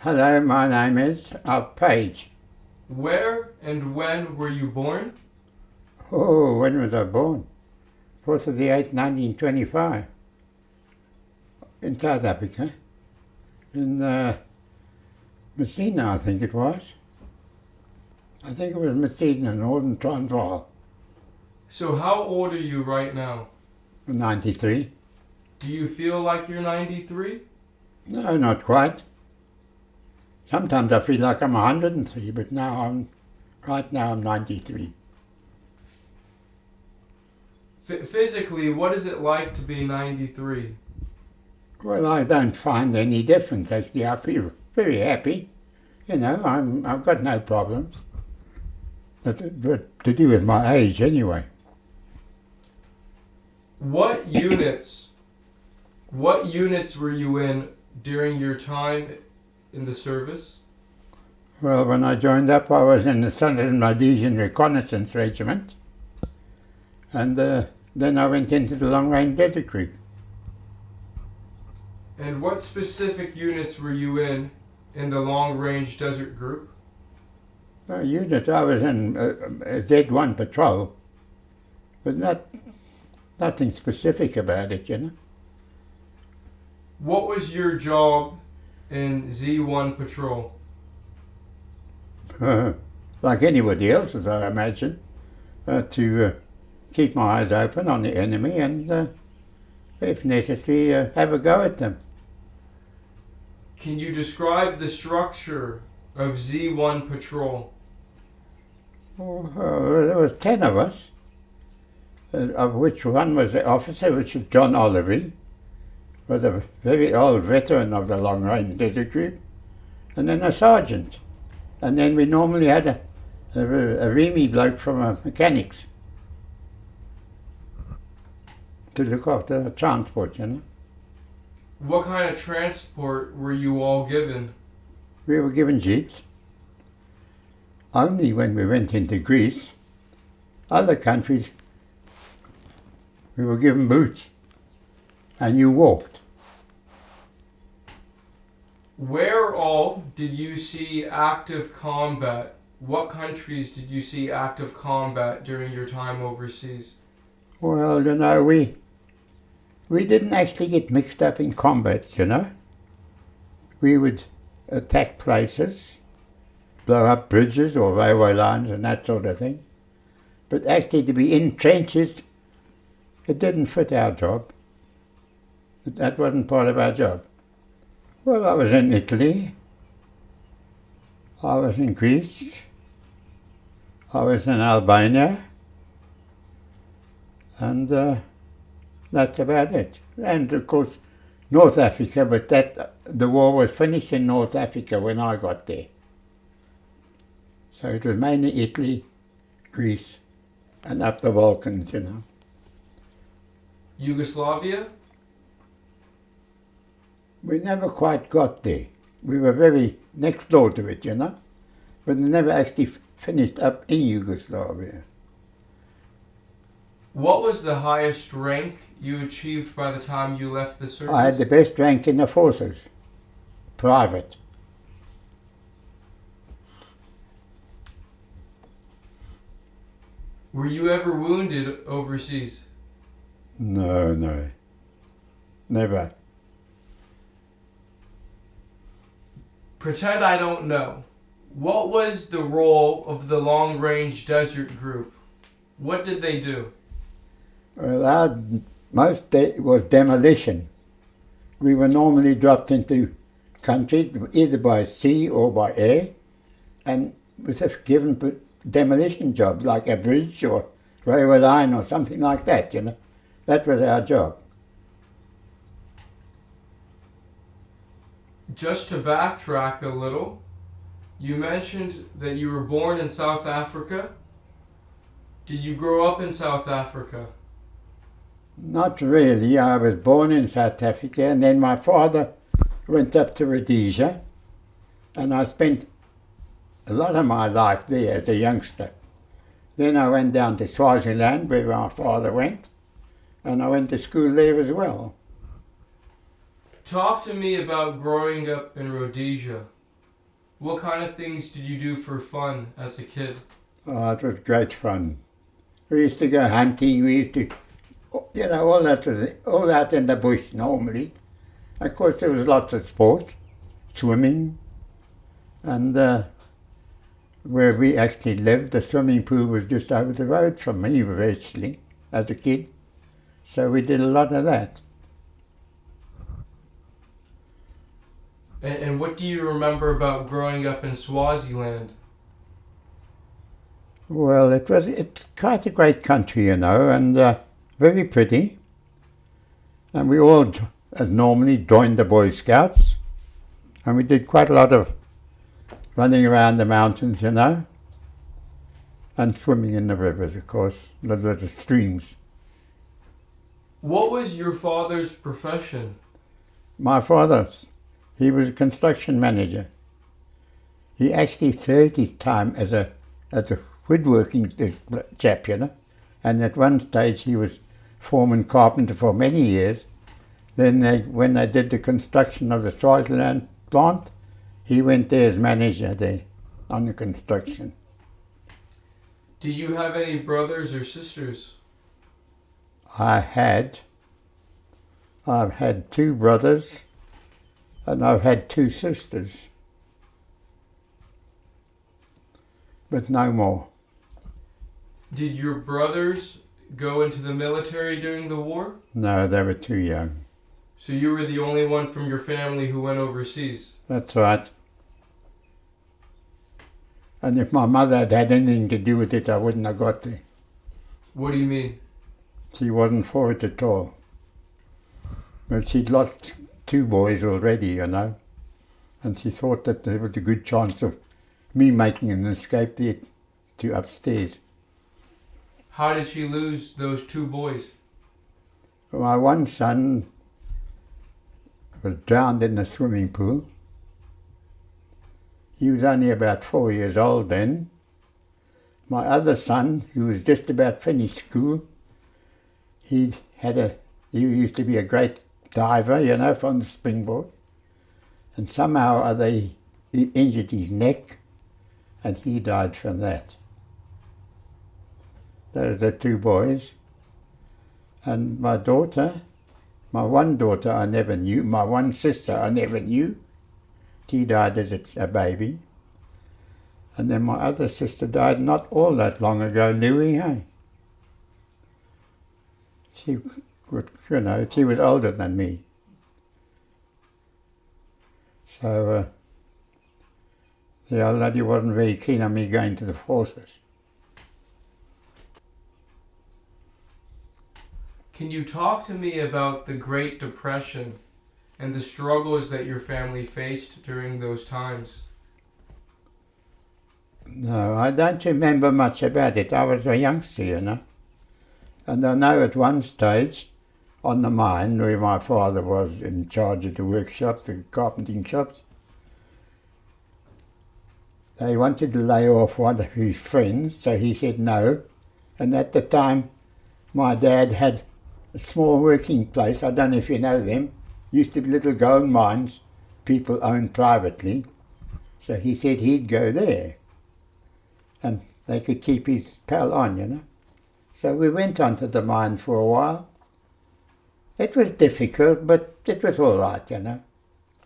Hello, my name is Page. Where and when were you born? Oh, when was I born? 4th of the 8th, 1925, in South Africa, in Messina, I think it was. I think it was Messina, Northern Transvaal, So how old are you right now? 93. Do you feel like you're 93? No, not quite. Sometimes I feel like I'm 103, but right now I'm 93. Physically, what is it like to be 93? Well, I don't find any difference, actually. I feel very happy. You know, I've got no problems. But to do with my age, anyway. What units were you in during your time in the service? Well, when I joined up, I was in the Southern Rhodesian Reconnaissance Regiment. And then I went into the Long Range Desert Group. And what specific units were you in the Long Range Desert Group? Unit, I was in a Z1 patrol, but nothing specific about it, you know. What was your job in Z1 patrol? Like anybody else's, I imagine, to keep my eyes open on the enemy and, if necessary, have a go at them. Can you describe the structure of Z1 patrol? Well, there was 10 of us, of which one was the officer, which was John Lrdg, was a very old veteran of the Long Range Desert Group, and then a sergeant. And then we normally had a Remy bloke from mechanics to look after the transport, you know. What kind of transport were you all given? We were given jeeps. Only when we went into Greece, other countries, we were given boots, and you walked. Where all did you see active combat? What countries did you see active combat during your time overseas? Well, you know, we didn't actually get mixed up in combat, you know. We would attack places, blow up bridges or railway lines and that sort of thing. But actually to be in trenches, it didn't fit our job. That wasn't part of our job. Well, I was in Italy, I was in Greece, I was in Albania, and that's about it. And of course, North Africa, but the war was finished in North Africa when I got there. So it was mainly Italy, Greece, and up the Balkans, you know. Yugoslavia? We never quite got there. We were very next door to it, you know, but we never actually finished up in Yugoslavia. What was the highest rank you achieved by the time you left the service? I had the best rank in the forces, private. Were you ever wounded overseas? No, never. Pretend I don't know. What was the role of the Long Range Desert Group? What did they do? Well, our most was demolition. We were normally dropped into countries either by sea or by air, and was just given demolition jobs like a bridge or railway line or something like that, you know. That was our job. Just to backtrack a little, you mentioned that you were born in South Africa. Did you grow up in South Africa? Not really. I was born in South Africa, and then my father went up to Rhodesia, and I spent a lot of my life there as a youngster. Then I went down to Swaziland, where my father went, and I went to school there as well. Talk to me about growing up in Rhodesia. What kind of things did you do for fun as a kid? Oh, it was great fun. We used to go hunting, we used to, all that in the bush normally. Of course, there was lots of sport, swimming, and where we actually lived, the swimming pool was just over the road from me, virtually, as a kid. So we did a lot of that. And what do you remember about growing up in Swaziland? Well, it's quite a great country, and very pretty. And we all, as normally, joined the Boy Scouts, and we did quite a lot of running around the mountains, and swimming in the rivers, of course, the streams. What was your father's profession? My father, he was a construction manager. He actually served his time as a woodworking chap, and at one stage he was foreman carpenter for many years. Then when they did the construction of the Swaziland plant, he went there as manager there on the construction. Did you have any brothers or sisters? I've had 2 brothers and I've had 2 sisters, but no more. Did your brothers go into the military during the war? No, they were too young. So you were the only one from your family who went overseas? That's right. And if my mother had had anything to do with it, I wouldn't have got there. What do you mean? She wasn't for it at all. But she'd lost 2 boys already, and she thought that there was a good chance of me making an escape there to upstairs. How did she lose those 2 boys? My one son was drowned in the swimming pool. He was only about 4 years old then. My other son, who was just about finished school, he used to be a great diver, from the springboard. And somehow or other he injured his neck and he died from that. Those are the 2 boys. And my one daughter I never knew, my one sister I never knew. She died as a baby. And then my other sister died not all that long ago, WWII. She was older than me. So the old lady wasn't very keen on me going to the forces. Can you talk to me about the Great Depression and the struggles that your family faced during those times? No, I don't remember much about it. I was a youngster, And I know at one stage, on the mine, where my father was in charge of the workshops, the carpenting shops, they wanted to lay off one of his friends, so he said no. And at the time, my dad had a small working place, I don't know if you know them, used to be little gold mines people owned privately. So he said he'd go there and they could keep his pal on, So we went on to the mine for a while. It was difficult, but it was all right,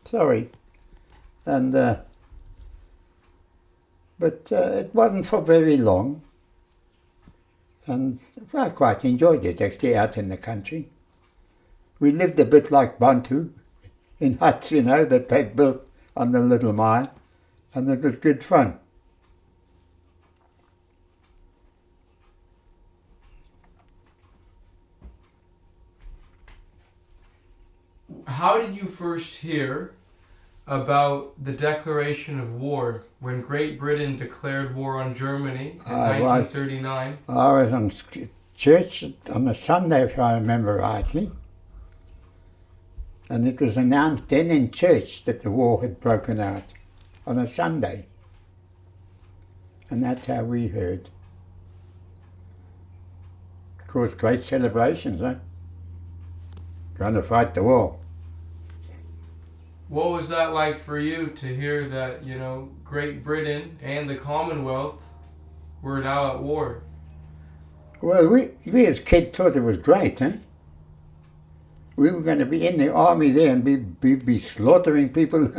Sorry. And but it wasn't for very long. And I quite enjoyed it, actually, out in the country. We lived a bit like Bantu, in huts, that they'd built on the little mine, and it was good fun. How did you first hear about the declaration of war when Great Britain declared war on Germany in 1939? I was on church on a Sunday, if I remember rightly, and it was announced then in church that the war had broken out on a Sunday. And that's how we heard. Of course, great celebrations, Going to fight the war. What was that like for you to hear that, you know, Great Britain and the Commonwealth were now at war? Well, we as kids thought it was great, eh? We were going to be in the army there and be slaughtering people.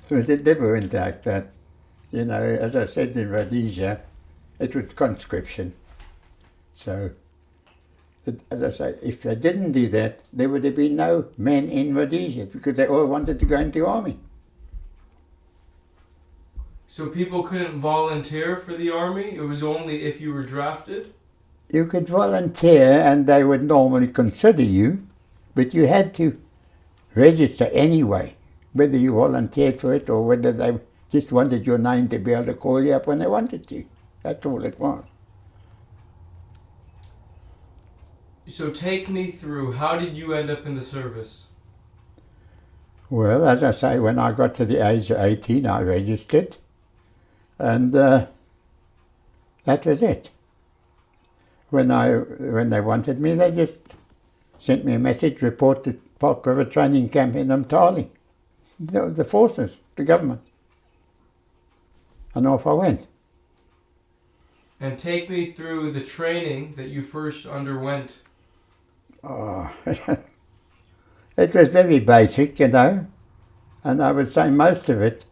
But it never went like that. You know, as I said in Rhodesia, it was conscription. So, as I say, if they didn't do that, there would have been no men in Rhodesia because they all wanted to go into the army. So people couldn't volunteer for the army? It was only if you were drafted? You could volunteer and they would normally consider you, but you had to register anyway, whether you volunteered for it or whether they just wanted your name to be able to call you up when they wanted to. That's all it was. So take me through, how did you end up in the service? Well, as I say, when I got to the age of 18, I registered, and that was it. When they wanted me, they just sent me a message, report to Park River Training Camp in Umtali, the forces, the government. And off I went. And take me through the training that you first underwent. Oh, it was very basic, you know, and I would say most of it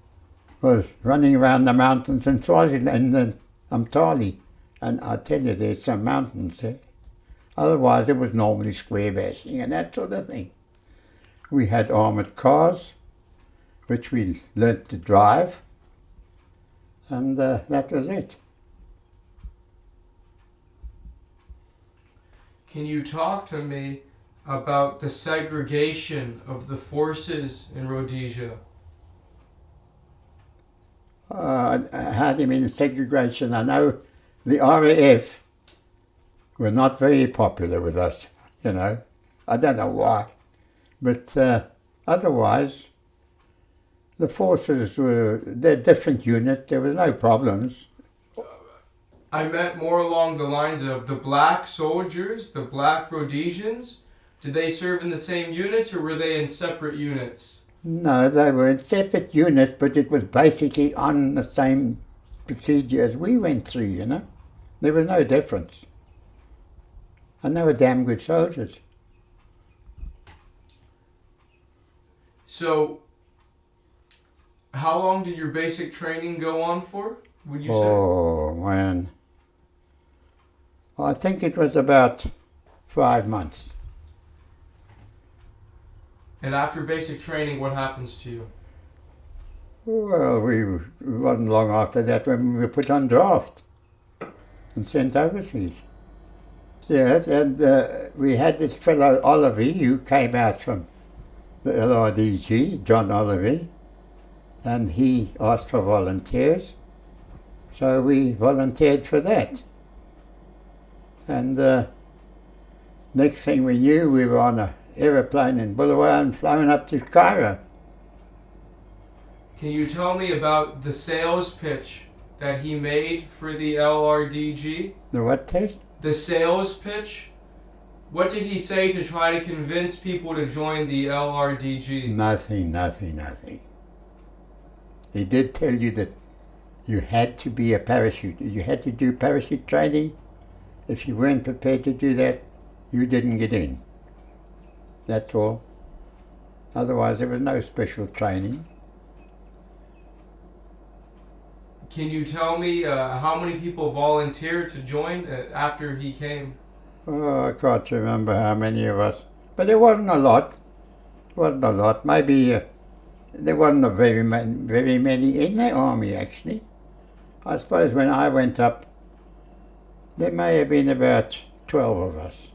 was running around the mountains in Swaziland and Umtali. And I tell you, there's some mountains there. Otherwise, it was normally square bashing and that sort of thing. We had armoured cars, which we learnt to drive, and that was it. Can you talk to me about the segregation of the forces in Rhodesia? How do you mean segregation? I know the RAF were not very popular with us, you know. I don't know why. But otherwise, the forces they're different units. There was no problems. I meant more along the lines of the black soldiers, the black Rhodesians. Did they serve in the same units or were they in separate units? No, they were in separate units, but it was basically on the same procedure as we went through, you know. There was no difference. And they were damn good soldiers. So, how long did your basic training go on for, would you say? Oh, man. I think it was about 5 months. And after basic training, what happens to you? Well, it wasn't long after that when we were put on draft and sent overseas. Yes, and we had this fellow Oliver who came out from the Lrdg, John Oliver, and he asked for volunteers. So we volunteered for that. And next thing we knew, we were on an aeroplane in Bulawayo and flown up to Cairo. Can you tell me about the sales pitch that he made for the Lrdg? The what test? The sales pitch? What did he say to try to convince people to join the Lrdg? Nothing. He did tell you that you had to be a parachuter. You had to do parachute training. If you weren't prepared to do that, you didn't get in. That's all. Otherwise, there was no special training. Can you tell me how many people volunteered to join after he came? Oh, I can't remember how many of us. But it wasn't a lot. Maybe there wasn't very many in the army, actually. I suppose when I went up, there may have been about 12 of us.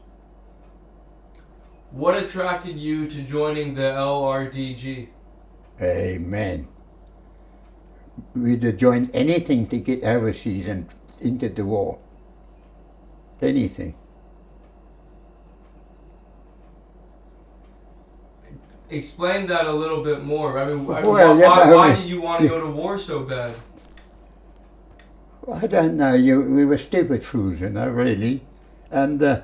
What attracted you to joining the Lrdg? Amen. We'd have joined anything to get overseas and into the war. Anything. Explain that a little bit more. I mean, why did you want to go to war so bad? I don't know. We were stupid fools, you know, really. And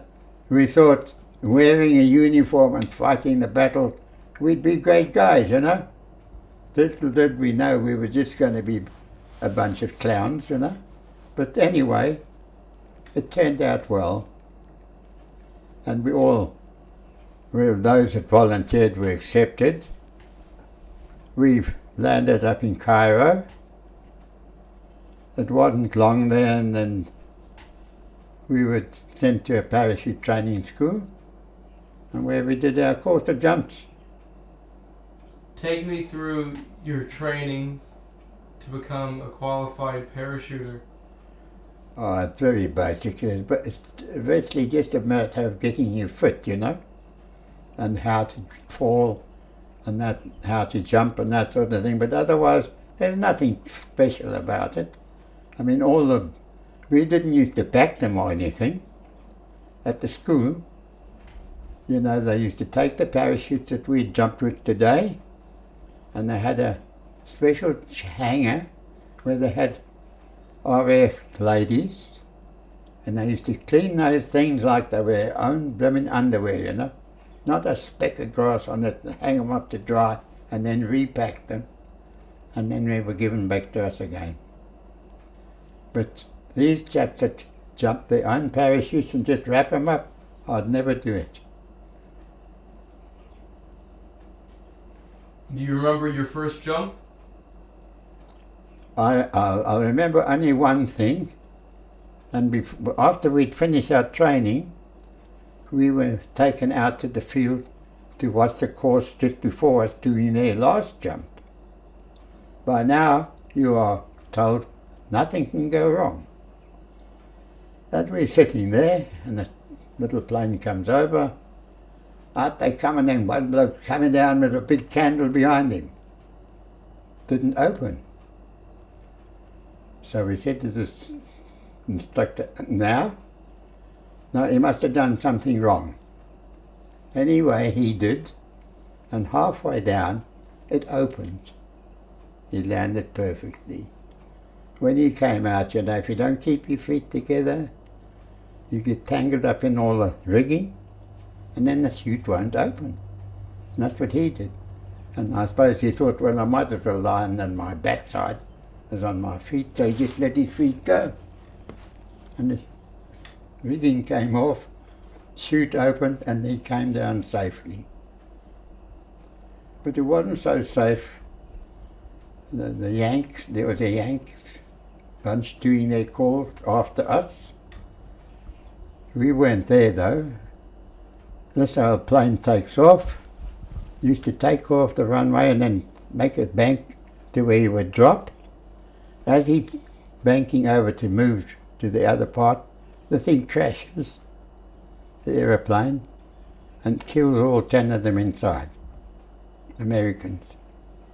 we thought wearing a uniform and fighting the battle we'd be great guys, you know. Little did we know we were just going to be a bunch of clowns, you know. But anyway, it turned out well. And those that volunteered were accepted. We've landed up in Cairo. It wasn't long then, and we were sent to a parachute training school, and where we did our course of jumps. Take me through your training to become a qualified parachuter. Oh, it's very basic. It's virtually just a matter of getting you fit, you know, and how to fall, and how to jump and that sort of thing. But otherwise, there's nothing special about it. I mean, we didn't used to back them or anything. At the school, you know, they used to take the parachutes that we jumped with today, and they had a special hangar where they had RAF ladies, and they used to clean those things like they were their own blooming underwear, you know. Not a speck of grass on it, and hang them up to dry, and then repack them, and then they were given back to us again. But these chaps that jump their own parachutes and just wrap them up, I'd never do it. Do you remember your first jump? I remember only one thing, and after we'd finished our training, we were taken out to the field to watch the course just before us doing their last jump. By now, you are told nothing can go wrong. And we're sitting there, and a little plane comes over. Out they come, and then one bloke coming down with a big candle behind him. Didn't open. So we said to this instructor, no, he must have done something wrong. Anyway, he did, and halfway down, it opened. He landed perfectly. When he came out, you know, if you don't keep your feet together, you get tangled up in all the rigging, and then the chute won't open. And that's what he did. And I suppose he thought, well, I might as well lie on my backside as on my feet, so he just let his feet go. And the rigging came off, chute opened, and he came down safely. But it wasn't so safe. The Yanks, there was a Yanks bunch doing their call after us. We weren't there though. This old plane takes off, used to take off the runway and then make a bank to where he would drop. As he's banking over to move to the other part, the thing crashes, the aeroplane, and kills all 10 of them inside, Americans.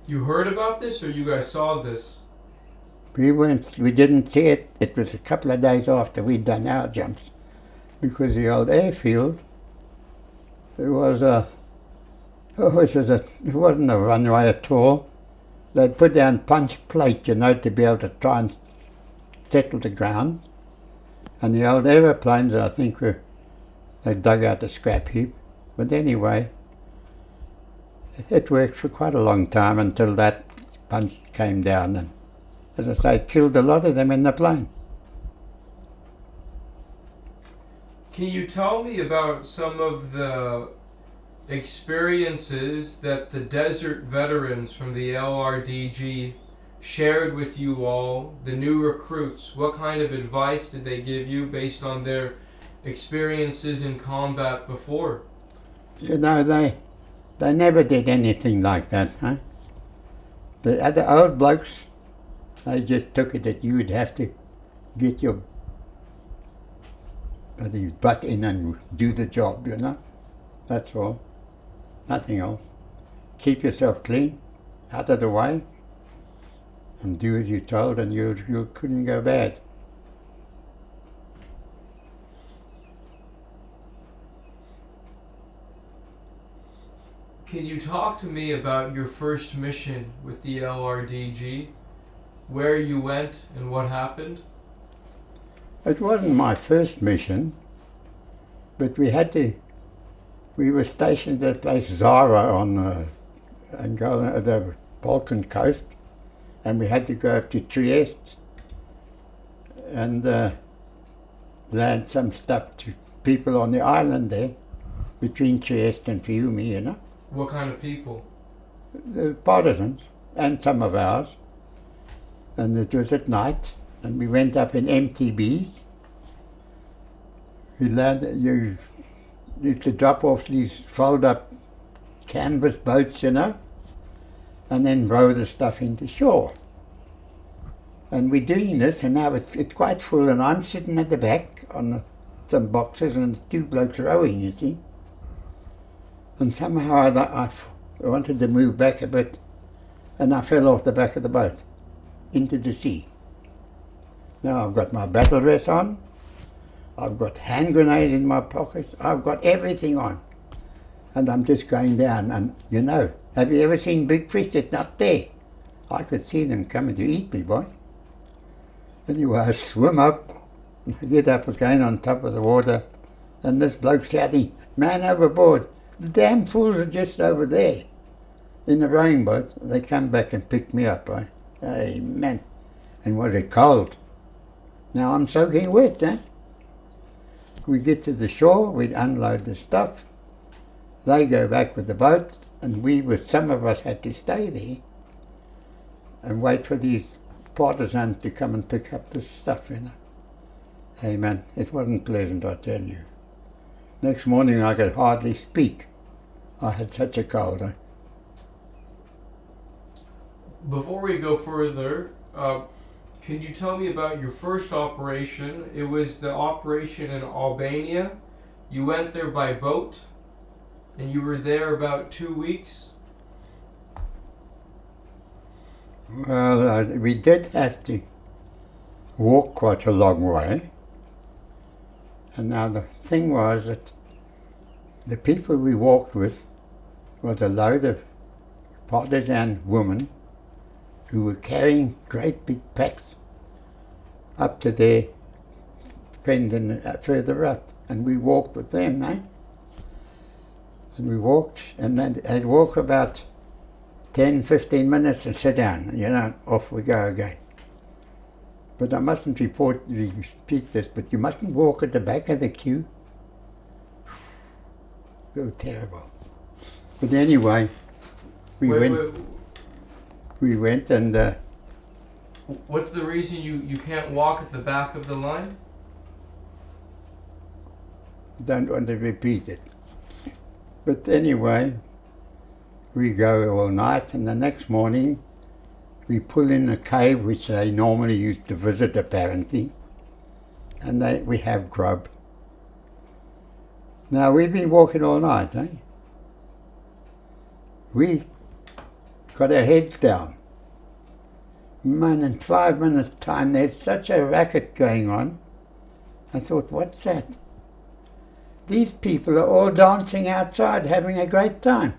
You heard about this, or you guys saw this? We didn't see it. It was a couple of days after we'd done our jumps, because the old airfield, it wasn't a runway at all. They'd put down punch plate, you know, to be able to try and settle the ground. And the old aeroplanes, I think, they dug out a scrap heap. But anyway, it worked for quite a long time until that punch came down, and, as I say, it killed a lot of them in the plane. Can you tell me about some of the experiences that the desert veterans from the Lrdg shared with you all, the new recruits? What kind of advice did they give you based on their experiences in combat before? You know, they never did anything like that, huh? The other old blokes, they just took it that you would have to get your butt in and do the job, you know? That's all. Nothing else. Keep yourself clean, out of the way, and do as you're told, and you couldn't go bad. Can you talk to me about your first mission with the Lrdg? Where you went and what happened? It wasn't my first mission, but we were stationed at a place Zara on Angola, the Balkan coast, and we had to go up to Trieste and land some stuff to people on the island there, between Trieste and Fiume, you know. What kind of people? The partisans, and some of ours. And it was at night, and we went up in MTBs. You used to drop off these fold-up canvas boats, you know, and then row the stuff into shore. And we're doing this, and now it's quite full, and I'm sitting at the back on some boxes, and there's two blokes rowing, you see. And somehow I wanted to move back a bit, and I fell off the back of the boat into the sea. Now I've got my battle dress on, I've got hand grenades in my pockets, I've got everything on, and I'm just going down. And you know, have you ever seen big fish that's not there? I could see them coming to eat me, boy. Anyway, I swim up, and I get up again on top of the water, and this bloke shouting, "Man overboard! The damn fools are just over there." In the rowing boat, they come back and pick me up, boy. Amen. And was it cold? Now I'm soaking wet, eh? We get to the shore, we unload the stuff. They go back with the boat, and some of us had to stay there and wait for these partisans to come and pick up the stuff, you know. Amen. It wasn't pleasant, I tell you. Next morning I could hardly speak. I had such a cold, eh? Before we go further, can you tell me about your first operation? It was the operation in Albania. You went there by boat, and you were there about 2 weeks. Well, we did have to walk quite a long way. And now the thing was that the people we walked with was a load of partisan women who were carrying great big packs up to their friend further up, and we walked with them, eh? And we walked, and then they'd walk about 10, 15 minutes and sit down, and, you know, off we go again. But I mustn't repeat this, but you mustn't walk at the back of the queue. Oh, terrible. But anyway, we went and... What's the reason you can't walk at the back of the line? Don't want to repeat it. But anyway, we go all night, and the next morning we pull in a cave which they normally used to visit, apparently, and we have grub. Now, we've been walking all night, eh? We got our heads down. Man, in 5 minutes' time, there's such a racket going on. I thought, what's that? These people are all dancing outside, having a great time.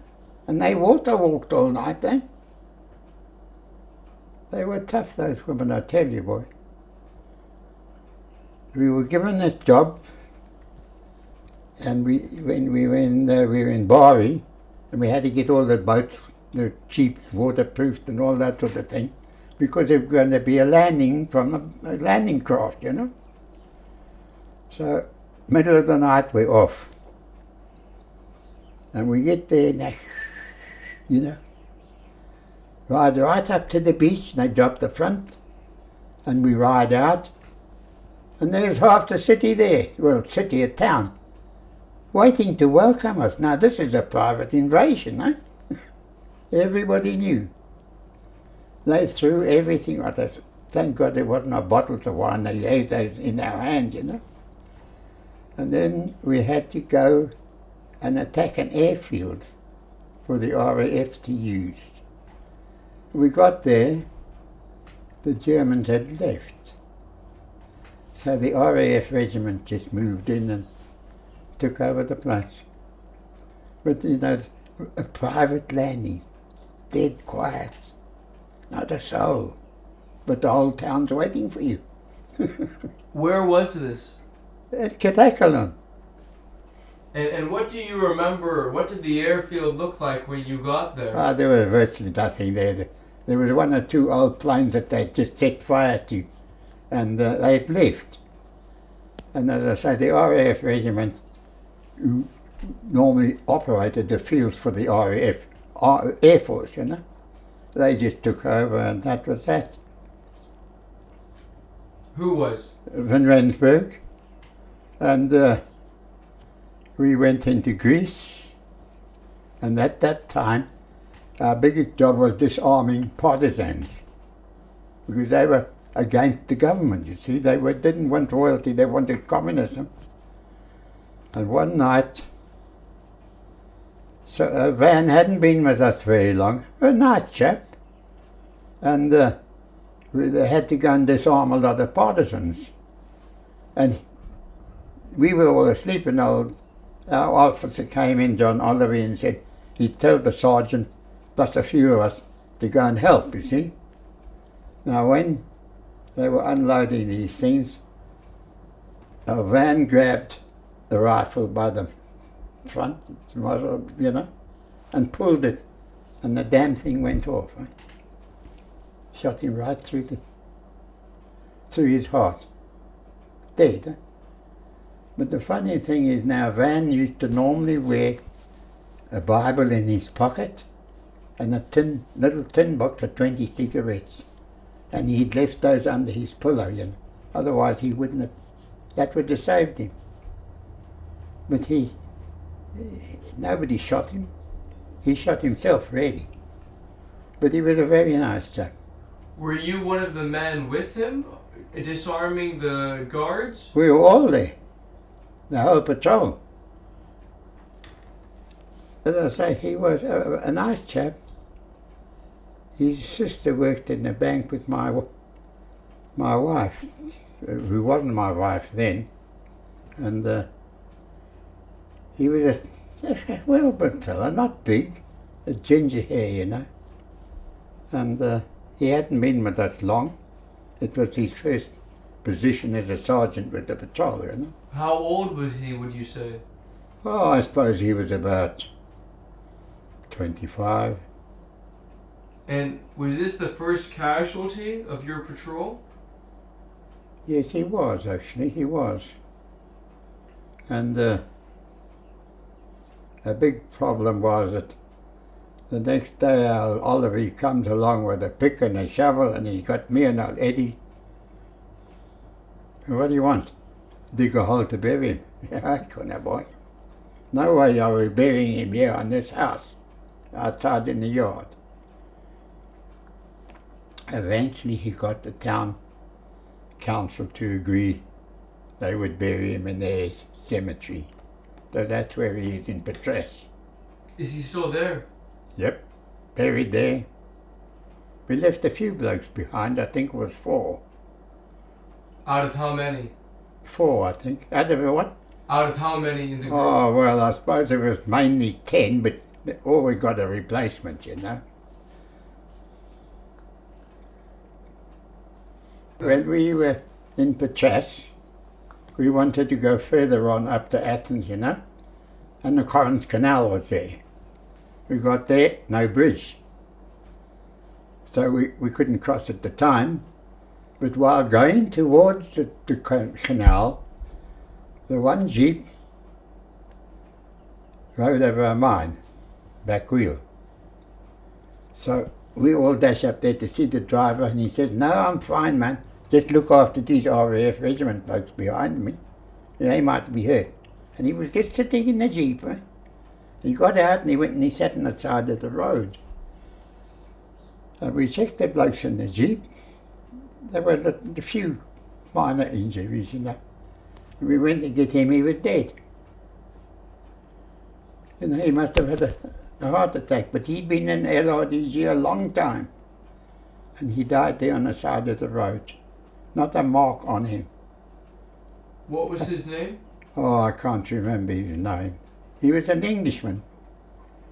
And they walked all night, eh? They were tough, those women, I tell you, boy. We were given this job, and when we were in Bari, and we had to get all the boats, the cheap, waterproofed and all that sort of thing, because there was going to be a landing from a landing craft, you know. So, middle of the night, we're off. And we get there now, you know, ride right up to the beach, and they drop the front, and we ride out, and there's half the city there, well, city, a town, waiting to welcome us. Now, this is a private invasion, eh? Everybody knew. They threw everything at us. Thank God there wasn't no bottles of wine. They gave those in our hand, you know. And then we had to go and attack an airfield for the RAF to use. We got there, the Germans had left. So the RAF regiment just moved in and took over the place. But, you know, a private landing, dead quiet, not a soul, but the whole town's waiting for you. Where was this? At Catacalon. And what do you remember? What did the airfield look like when you got there? There was virtually nothing there. There was one or two old planes that they'd just set fire to, and they'd left. And as I say, the RAF regiment, who normally operated the fields for the RAF, Air Force, you know, they just took over, and that was that. Who was? Van Rensburg. And we went into Greece, and at that time our biggest job was disarming partisans, because they were against the government, you see. They didn't want royalty, they wanted communism. And one night, so Van hadn't been with us very long, a nice chap, and they had to go and disarm a lot of partisans. And we were all asleep, and our officer came in, John Oliver, and said he'd tell the sergeant, plus a few of us, to go and help, you see. Now when they were unloading these things, a Van grabbed the rifle by the front, you know, and pulled it, and the damn thing went off. Eh? Shot him right through his heart. Dead. Eh? But the funny thing is now, Van used to normally wear a Bible in his pocket and a little tin box of 20 cigarettes. And he'd left those under his pillow, you know. Otherwise he wouldn't have, that would have saved him. But nobody shot him. He shot himself, really. But he was a very nice chap. Were you one of the men with him, disarming the guards? We were all there, the whole patrol. As I say, he was a nice chap. His sister worked in the bank with my wife, who wasn't my wife then, and he was a well-built fellow, not big, a ginger hair, you know, and he hadn't been with us long. It was his first position as a sergeant with the patrol, you know. How old was he, would you say? Oh, I suppose he was about 25. And was this the first casualty of your patrol? Yes, he was, actually, he was. And a big problem was that the next day Oliver comes along with a pick and a shovel, and he got me and old Eddie. What do you want? Dig a hole to bury him. Yeah, I couldn't, boy. No way are we burying him here on this house, outside in the yard. Eventually he got the town council to agree they would bury him in their cemetery. So that's where he is, in Patras. Is he still there? Yep, buried there. We left a few blokes behind, I think it was 4. Out of how many? 4, I think. Out of what? Out of how many in the group? Oh, well, I suppose it was mainly 10, but all we got a replacement, you know. When we were in Patras, we wanted to go further on up to Athens, you know, and the Corinth Canal was there. We got there, no bridge. So we couldn't cross at the time, but while going towards the canal, the one jeep rode over a mine, back wheel. So we all dash up there to see the driver, and he said, "No, I'm fine, man. Just look after these RAF regiment blokes behind me. They might be hurt." And he was just sitting in the jeep. Eh? He got out and he went and he sat on the side of the road. And we checked the blokes in the jeep. There were a few minor injuries, you know. And we went to get him, he was dead. You know, he must have had a heart attack, but he'd been in Lrdg a long time. And he died there on the side of the road. Not a mark on him. What was his name? Oh, I can't remember his name. He was an Englishman.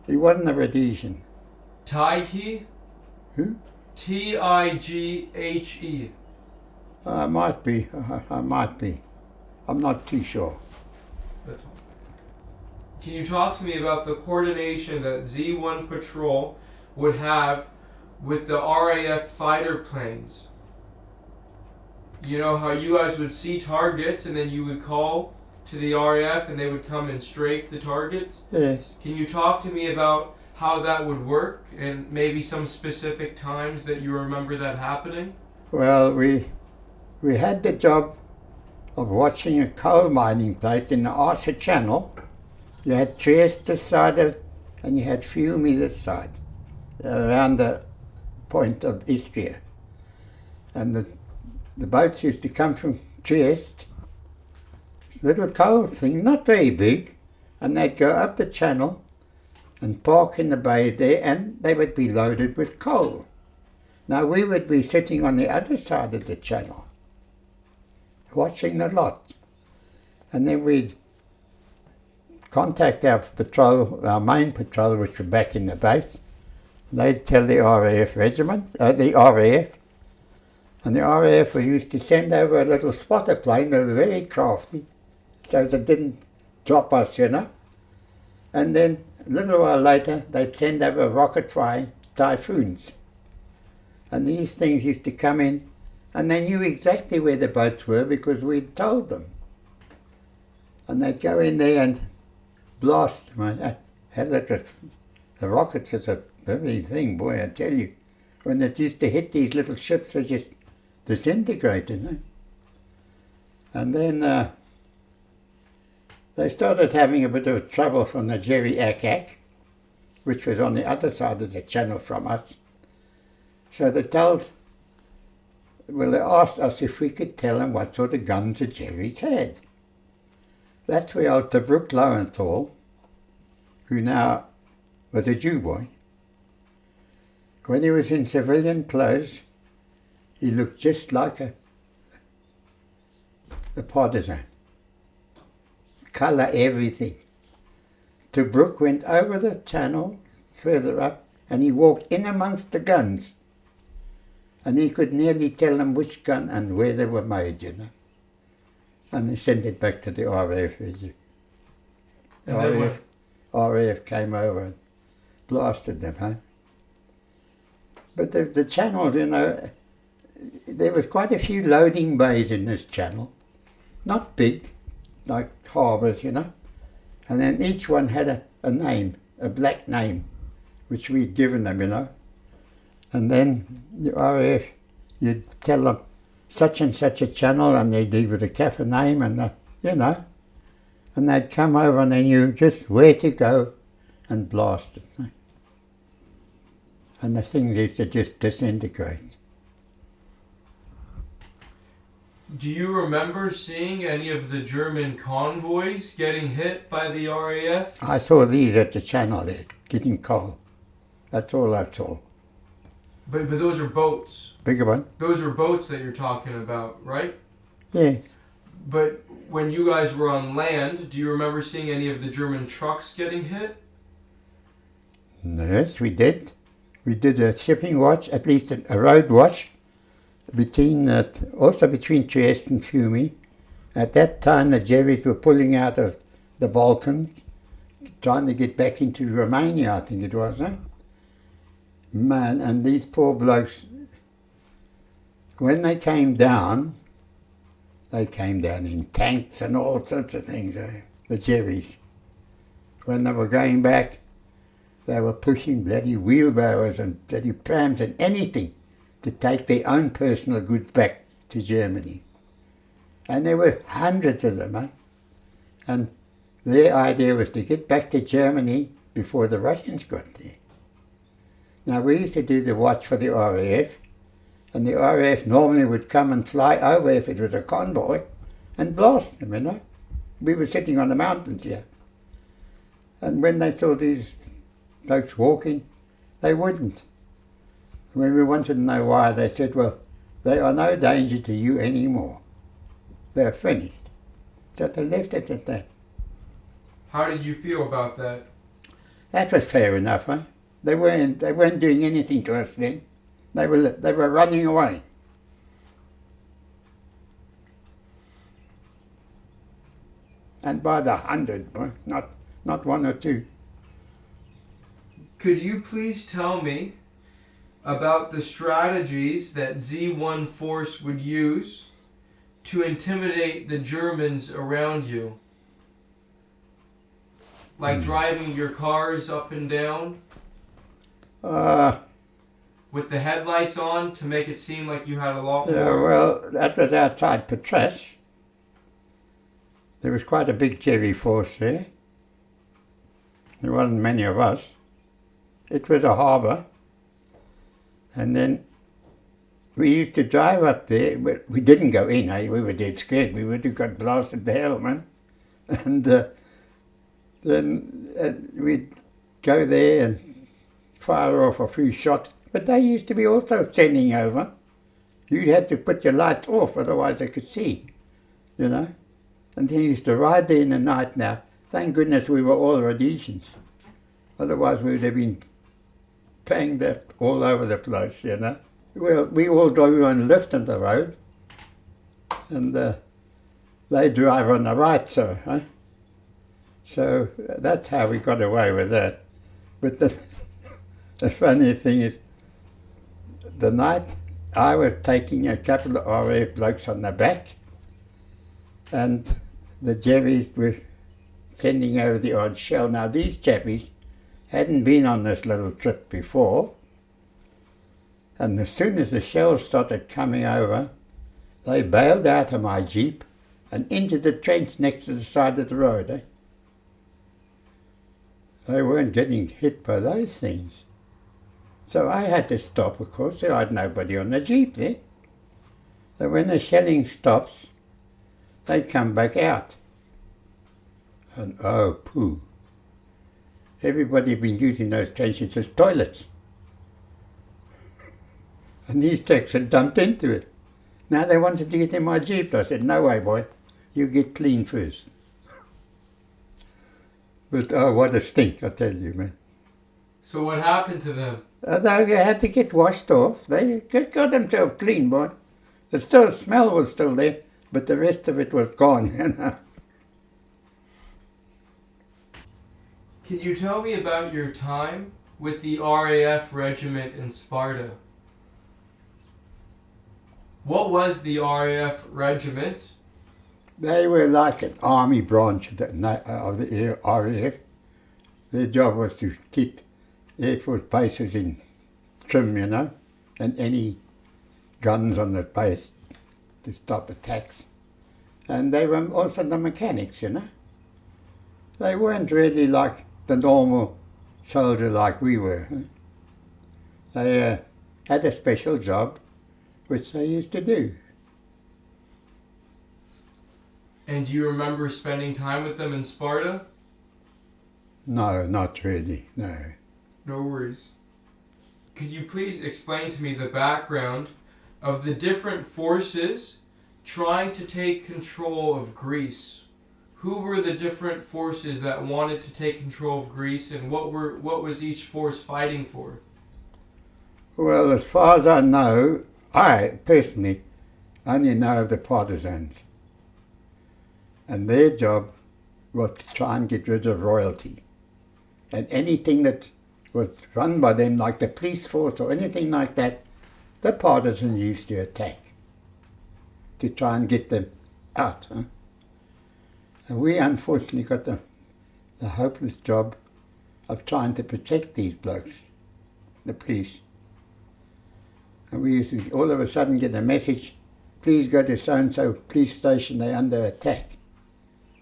He wasn't a Rhodesian. Tighe? Who? Tighe. Might be. I might be. I'm not too sure. That's all. can you talk to me about the coordination that Z1 Patrol would have with the RAF fighter planes? You know how you guys would see targets and then you would call to the RAF and they would come and strafe the targets? Yes. Can you talk to me about how that would work and maybe some specific times that you remember that happening? Well, we had the job of watching a coal mining place in the Arthur Channel. You had Trieste this side of, and you had Fiume this side, around the point of Istria. And the boats used to come from Trieste, little coal thing, not very big, and they'd go up the channel and park in the bay there, and they would be loaded with coal. Now we would be sitting on the other side of the channel, watching the lot. And then we'd contact our patrol, our main patrol, which were back in the base. They'd tell the RAF regiment, the RAF, and the RAF used to send over a little spotter plane. They were very crafty, so they didn't drop us, you know. And then a little while later, they'd send over rocket-flying typhoons. And these things used to come in, and they knew exactly where the boats were because we'd told them. And they'd go in there and blast them. The rocket was a very thing, boy, I tell you. When it used to hit these little ships, they just disintegrated. Eh? And then they started having a bit of trouble from the Jerry Ack, which was on the other side of the channel from us. So they asked us if we could tell them what sort of guns the Jerrys had. That's where old Tobruk Lowenthal, who now was a Jew boy, when he was in civilian clothes, he looked just like a partisan. Colour, everything. Tobruk went over the channel, further up, and he walked in amongst the guns. And he could nearly tell them which gun and where they were made, you know. And they sent it back to the RAF. RAF came over and blasted them, huh? But the channel, you know, there was quite a few loading bays in this channel. Not big, like harbours, you know. And then each one had a name, a black name, which we'd given them, you know. And then the RAF, you'd tell them such and such a channel, and they'd leave with a cafe name, and you know, and they'd come over and they knew just where to go and blast it. And the things used to just disintegrate. Do you remember seeing any of the German convoys getting hit by the RAF? I saw these at the channel there, getting coal. That's all I saw. But those are boats. Bigger one? Those are boats that you're talking about, right? Yes. But when you guys were on land, do you remember seeing any of the German trucks getting hit? Yes, we did. We did a shipping watch, at least a road watch, also between Trieste and Fiume. At that time, the Jerrys were pulling out of the Balkans, trying to get back into Romania, I think it was, eh? Man, and these poor blokes, when they came down in tanks and all sorts of things, the Jerrys. When they were going back, they were pushing bloody wheelbarrows and bloody prams and anything to take their own personal goods back to Germany. And there were hundreds of them, eh? And their idea was to get back to Germany before the Russians got there. Now, we used to do the watch for the RAF, and the RAF normally would come and fly over if it was a convoy and blast them, you know. We were sitting on the mountains here. And when they saw these blokes walking, they wouldn't. When we wanted to know why, they said, well, they are no danger to you anymore. They're finished. So they left it at that. How did you feel about that? That was fair enough, eh? They weren't doing anything to us then. They were running away. And by the hundred, not not one or two. Could you please tell me about the strategies that Z1 Force would use to intimidate the Germans around you? Like driving your cars up and down? With the headlights on to make it seem like you had a lot more? Yeah, well, that was outside Patras. There was quite a big Chevy force there. There wasn't many of us. It was a harbour. And then we used to drive up there, but we didn't go in. We were dead scared. We would have got blasted to hell, man. And then we'd go there and fire off a few shots. But they used to be also sending over. You had to put your lights off, otherwise they could see, you know. And they used to ride there in the night now. Thank goodness we were all Rhodesians. Otherwise we would have been paying that all over the place, you know. Well, we all drove on left on the road, and they drive on the right, so that's how we got away with that. But the funny thing is, the night I was taking a couple of RAF blokes on the back, and the Jebbies were sending over the odd shell. Now these chappies hadn't been on this little trip before, and as soon as the shells started coming over, they bailed out of my Jeep and into the trench next to the side of the road. They weren't getting hit by those things. So I had to stop, of course. There had nobody on the Jeep then. So when the shelling stops, they come back out. And oh, pooh. Everybody had been using those trenches as toilets. And these techs had dumped into it. Now they wanted to get in my Jeep. I said, no way, boy. You get clean first. But oh, what a stink, I tell you, man. So what happened to them? They had to get washed off. They got themselves clean, boy. The smell was still there, but the rest of it was gone, you know. Can you tell me about your time with the RAF regiment in Sparta? What was the RAF regiment? They were like an army branch of the RAF. Their job was to keep Air Force bases in trim, you know, and any guns on the base to stop attacks. And they were also the mechanics, you know. They weren't really like the normal soldier like we were. They had a special job which they used to do. And do you remember spending time with them in Sparta? No, not really, no. No worries. Could you please explain to me the background of the different forces trying to take control of Greece? Who were the different forces that wanted to take control of Greece, and what was each force fighting for? Well, as far as I know, I personally only know of the partisans. And their job was to try and get rid of royalty. And anything that was run by them, like the police force or anything like that, the partisans used to attack to try and get them out. And we unfortunately got the hopeless job of trying to protect these blokes, the police. And we used to all of a sudden get a message, please go to so-and-so police station, they're under attack.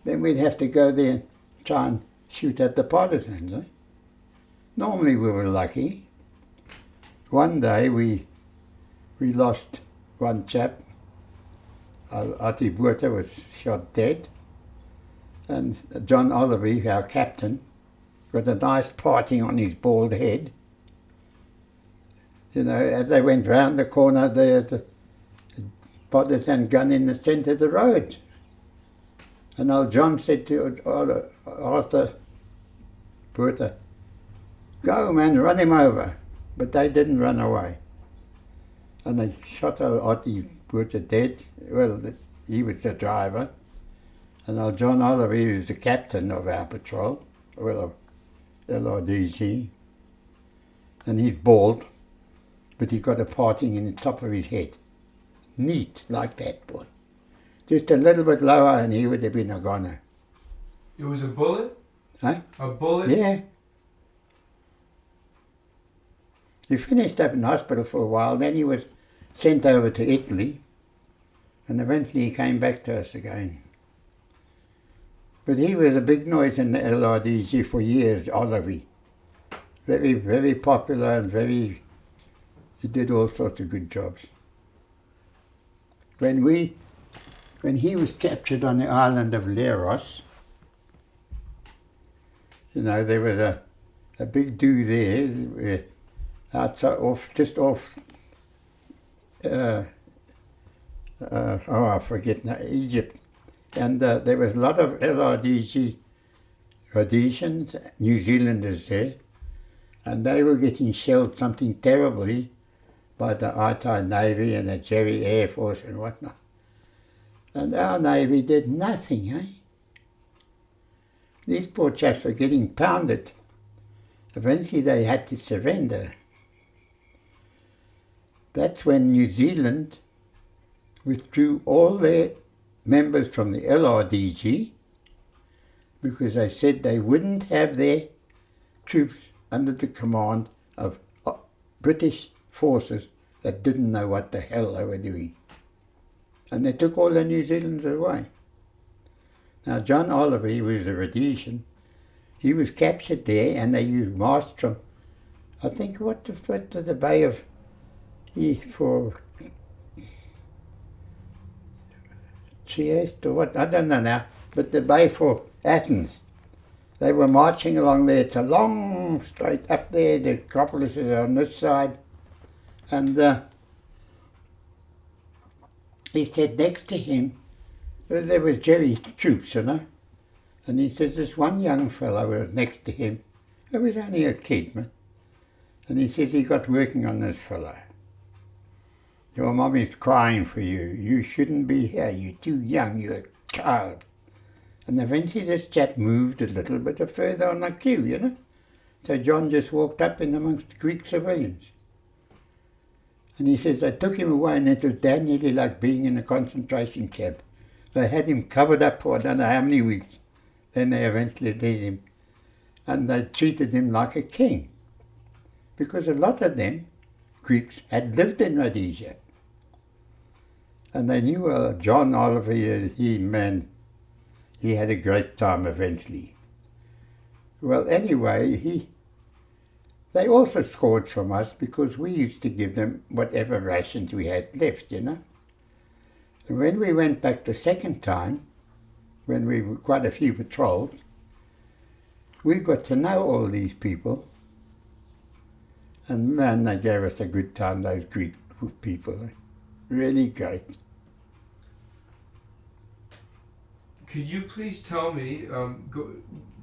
Then we'd have to go there and try and shoot at the partisans. Normally we were lucky. One day we lost one chap. Lrdg was shot dead. And John Oliver, our captain, got a nice parting on his bald head. You know, as they went round the corner, there's a partisan gun in the centre of the road. And old John said to Arthur Porter, go man, run him over. But they didn't run away. And they shot old Artie Porter dead. Well, he was the driver. And old John Oliver was the captain of our patrol. Lrdg, and he's bald, but he's got a parting in the top of his head. Neat, like that, boy. Just a little bit lower and he would have been a goner. It was a bullet? Huh? A bullet? Yeah. He finished up in hospital for a while, then he was sent over to Italy, and eventually he came back to us again. But he was a big noise in the Lrdg for years, Oliver. Very, very popular and he did all sorts of good jobs. When he was captured on the island of Leros, you know, there was a big do there, outside, just off, I forget now, Egypt. And there was a lot of Lrdg Rhodesians, New Zealanders there, and they were getting shelled something terribly by the WWII Navy and the Jerry Air Force and whatnot. And our Navy did nothing, eh? These poor chaps were getting pounded. Eventually they had to surrender. That's when New Zealand withdrew all their members from the Lrdg because they said they wouldn't have their troops under the command of British forces that didn't know what the hell they were doing. And they took all the New Zealanders away. Now John Oliver, he was a Rhodesian, he was captured there and they used masts from, I think, what was the Bay of, for Trieste or what, I don't know now, but the bay for Athens. They were marching along there. It's a long straight up there. The Acropolis is on this side. And he said next to him, there was Jerry's troops, you know. And he says this one young fellow was next to him. He was only a kid, man. And he says he got working on this fellow. Your mommy's crying for you. You shouldn't be here. You're too young. You're a child. And eventually this chap moved a little bit further on the queue, you know. So John just walked up in amongst the Greek civilians. And he says, they took him away and it was damn nearly like being in a concentration camp. They had him covered up for I don't know how many weeks. Then they eventually did him. And they treated him like a king. Because a lot of them, Greeks, had lived in Rhodesia. And they knew John Oliver, he had a great time eventually. Well, anyway, they also scored from us because we used to give them whatever rations we had left, you know. And when we went back the second time, when we were quite a few patrols, we got to know all these people. And man, they gave us a good time, those Greek people. Really great. Could you please tell me,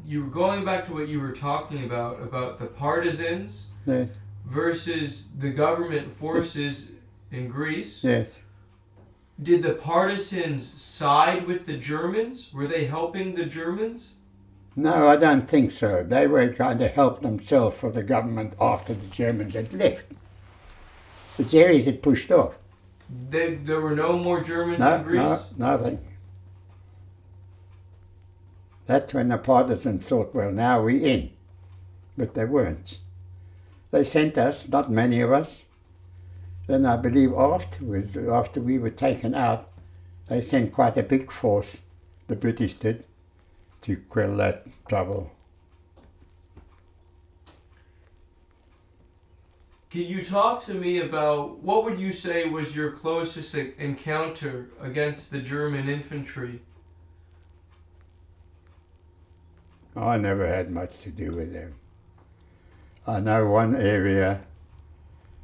you were going back to what you were talking about the partisans Yes. versus the government forces in Greece. Yes. Did the partisans side with the Germans? Were they helping the Germans? No, I don't think so. They were trying to help themselves for the government after the Germans had left. The Jerrys had pushed off. There were no more Germans in Greece? No, nothing. That's when the partisans thought, well, now we're in. But they weren't. They sent us, not many of us. Then I believe afterwards, after we were taken out, they sent quite a big force, the British did, to quell that trouble. Can you talk to me about, what would you say was your closest encounter against the German infantry? I never had much to do with them. I know one area,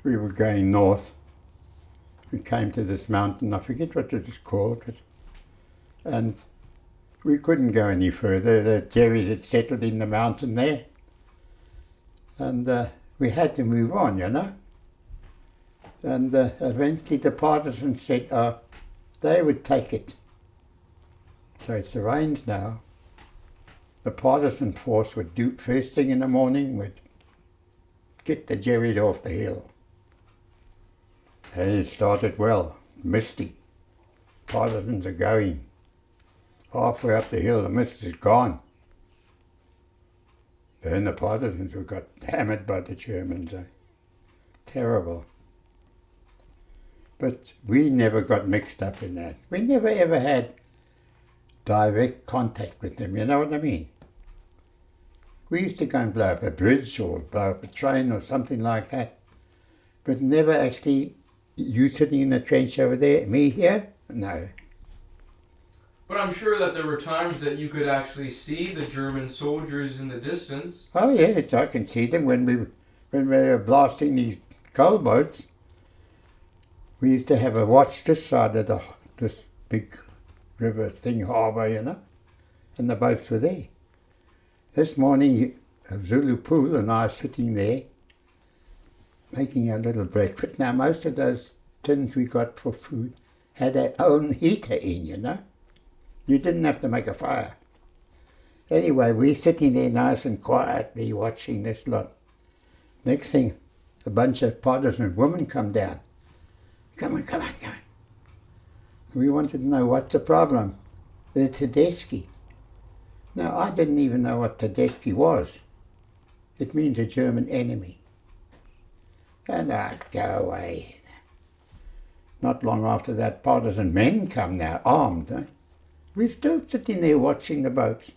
we were going north. We came to this mountain, I forget what it was called, and we couldn't go any further. The Jerrys had settled in the mountain there. And we had to move on, you know. And eventually the partisans said they would take it. So it's arranged now the partisan force would do first thing in the morning, would get the Jerries off the hill. And it started well, misty. Partisans are going. Halfway up the hill, the mist is gone. Then the partisans who got hammered by the Germans. Terrible. But we never got mixed up in that. We never ever had direct contact with them, you know what I mean? We used to go and blow up a bridge or blow up a train or something like that, but never actually, you sitting in a trench over there, me here? No. But I'm sure that there were times that you could actually see the German soldiers in the distance. Oh yes, I can see them when we were blasting these coal boats. We used to have a watch this side of this big river thing, harbour, you know, and the boats were there. This morning, Zulu Pool and I are sitting there making a little breakfast. Now, most of those tins we got for food had their own heater in, you know. You didn't have to make a fire. Anyway, we're sitting there nice and quietly watching this lot. Next thing, a bunch of partisan women come down. Come on. We wanted to know what's the problem. They're Tedeschi. Now, I didn't even know what Tedeschi was. It means a German enemy. And I'd go away. Not long after that, partisan men come now, armed. We're still sitting there watching the boats.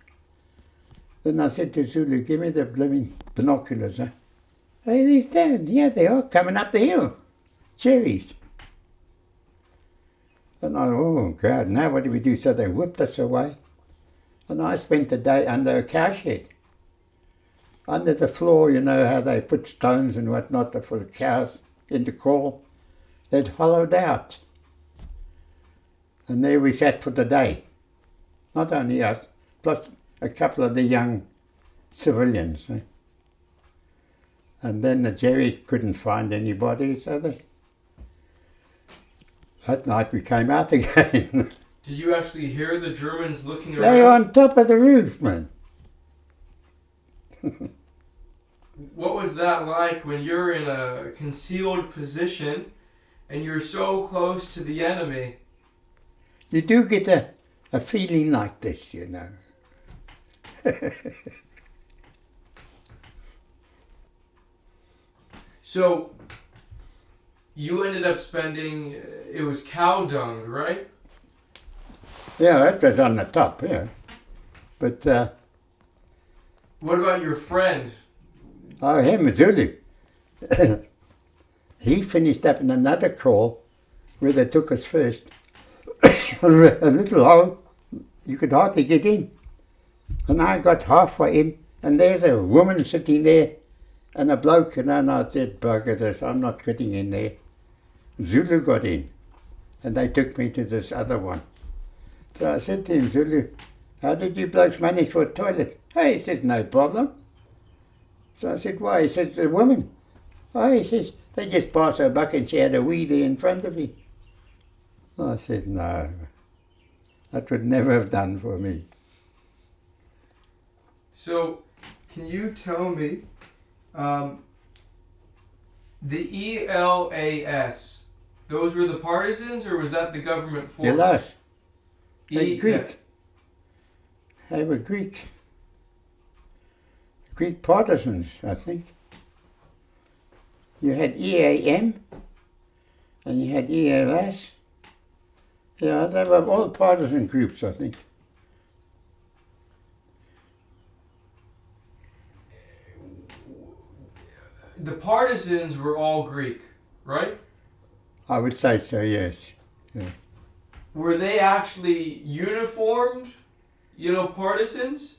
Then I said to Zulu, give me the blooming binoculars. Hey, they're there. Yeah, they are coming up the hill. Cherries. And I, oh God, now what do we do? So they whipped us away. And I spent the day under a cowshed. Under the floor, you know how they put stones and whatnot for the cows in the crawl. They'd hollowed out. And there we sat for the day. Not only us, plus a couple of the young civilians. And then the Jerry couldn't find anybody, so that night we came out again. Did you actually hear the Germans looking around? They were on top of the roof, man. What was that like when you're in a concealed position and you're so close to the enemy? You do get a feeling like this, you know. So, you ended up spending, it was cow dung, right? Yeah, that was on the top, yeah. But, what about your friend? oh, him, Zulu. He finished up in another crawl where they took us first. A little hole, you could hardly get in. And I got halfway in, and there's a woman sitting there, and a bloke, and I said, bugger this, I'm not getting in there. Zulu got in, and they took me to this other one. So I said to him, Zulu, how did you blokes manage for a toilet? Hey, he said, no problem. So I said, why? He said, the woman. Oh, he says, they just passed her bucket and she had a wee there in front of me. I said, no, that would never have done for me. So, can you tell me, the ELAS, those were the partisans, or was that the government force? ELAS. They're Greek. They were Greek. Greek partisans, I think. You had EAM, and you had ELAS. Yeah, they were all partisan groups, I think. The partisans were all Greek, right? I would say so, yes. Yeah. Were they actually uniformed, partisans?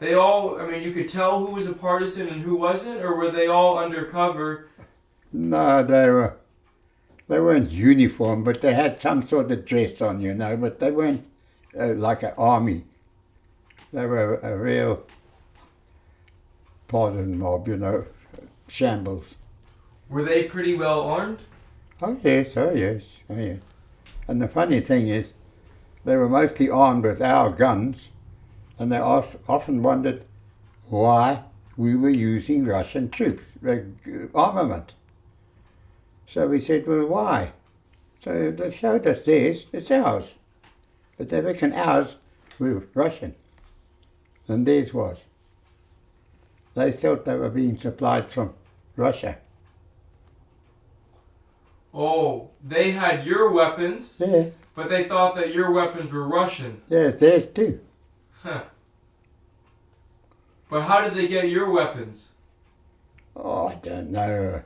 They all, you could tell who was a partisan and who wasn't, or were they all undercover? No, they weren't uniform, but they had some sort of dress on, but they weren't like an army. They were a real partisan mob, shambles. Were they pretty well armed? Oh yes. And the funny thing is, they were mostly armed with our guns, And they often wondered why we were using Russian troops, armament. So we said, well, why? So they showed us theirs, it's ours. But they reckon ours were Russian, and theirs was. They thought they were being supplied from Russia. Oh, they had your weapons, Yeah, but they thought that your weapons were Russian. yeah, theirs too. Huh. But how did they get your weapons? Oh, I don't know.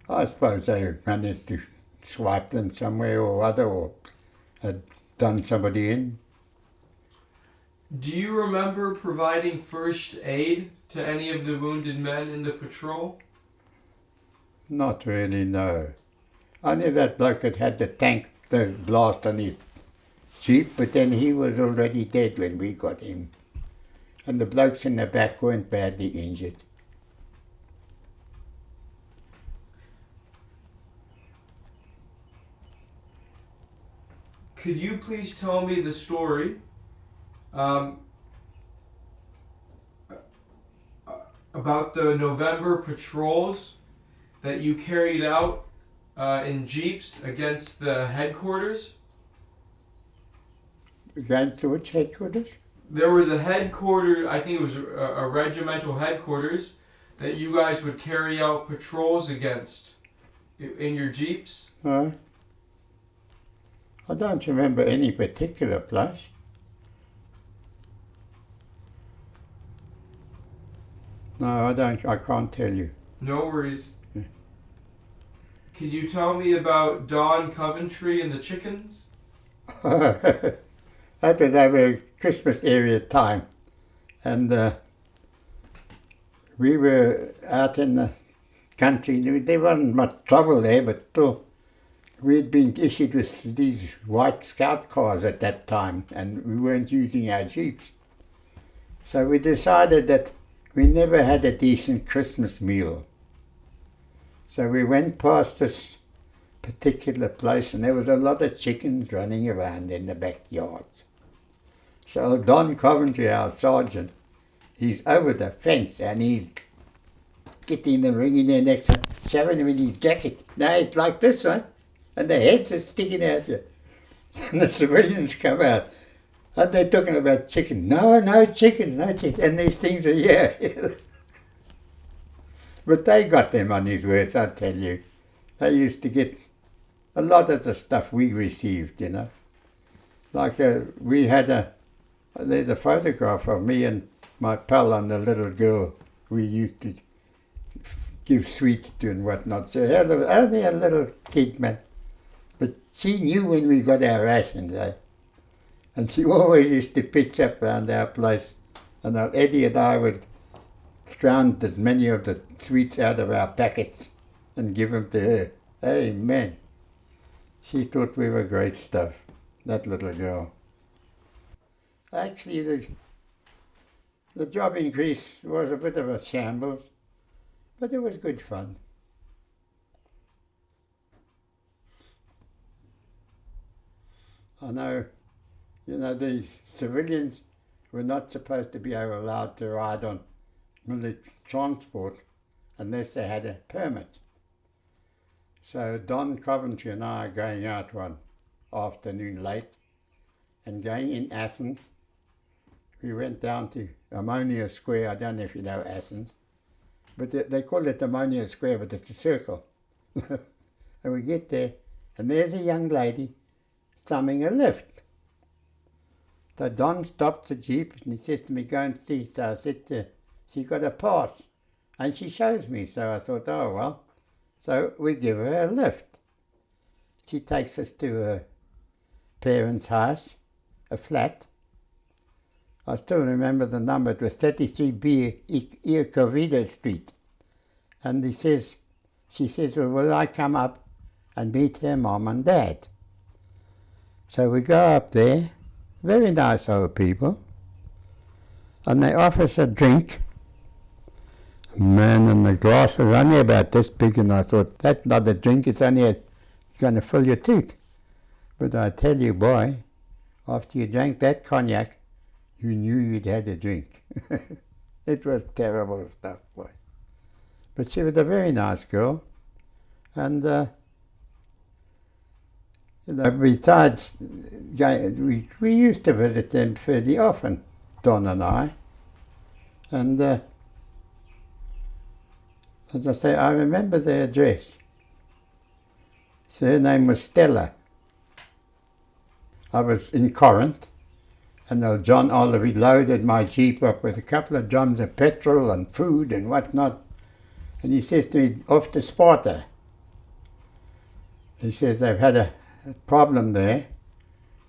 I suppose they managed to swipe them somewhere or other, or had done somebody in. Do you remember providing first aid to any of the wounded men in the patrol? Not really, no. I knew that bloke had the blast on his jeep, but then he was already dead when we got him. And the blokes in the back weren't badly injured. Could you please tell me the story about the November patrols that you carried out in jeeps against the headquarters? Against which headquarters? There was a headquarters, I think it was a regimental headquarters, that you guys would carry out patrols against in your jeeps. I don't remember any particular place. No, I can't tell you. No worries. Yeah. Can you tell me about Don Coventry and the chickens? That was over Christmas area time, and we were out in the country. There wasn't much trouble there, but still, we'd been issued with these white scout cars at that time, and we weren't using our jeeps. So we decided that we never had a decent Christmas meal. So we went past this particular place, and there was a lot of chickens running around in the backyard. So Don Coventry, our sergeant, he's over the fence, and he's getting them, wringing their necks, and shoving them in his jacket. Now it's like this, huh? And the heads are sticking out there. And the civilians come out. And they're talking about chicken. No chicken, no chicken. And these things are, yeah. But they got their money's worth, I tell you. They used to get a lot of the stuff we received, you know. Like there's a photograph of me and my pal and the little girl we used to give sweets to and whatnot. So only a little kid, man. But she knew when we got our rations, eh? And she always used to pitch up around our place. And Eddie and I would scrounge as many of the sweets out of our packets and give them to her. Amen. She thought we were great stuff, that little girl. Actually, the job increase was a bit of a shambles, but it was good fun. I know, the civilians were not supposed to be allowed to ride on military transport unless they had a permit. So Don Coventry and I are going out one afternoon late and going in Athens. We went down to Ammonia Square. I don't know if you know Athens, but they call it Ammonia Square, but it's a circle. And we get there, and there's a young lady thumbing a lift. So Don stops the jeep and he says to me, go and see. So I said, she got a pass. And she shows me. So I thought, oh, well. So we give her a lift. She takes us to her parents' house, a flat. I still remember the number. It was 33B Iacovida Street. And she says, well, will I come up and meet her mom and dad? So we go up there, very nice old people, and they offer us a drink. Man, and the glass was only about this big, and I thought, that's not a drink, it's only going to fill your teeth. But I tell you, boy, after you drank that cognac, you knew you'd had a drink. It was terrible stuff, boy. But she was a very nice girl. And, besides, we used to visit them fairly often, Don and I. And, as I say, I remember their address. So her name was Stella. I was in Corinth, and old John Oliver loaded my Jeep up with a couple of drums of petrol and food and whatnot. And he says to me, off to Sparta. He says they've had a problem there,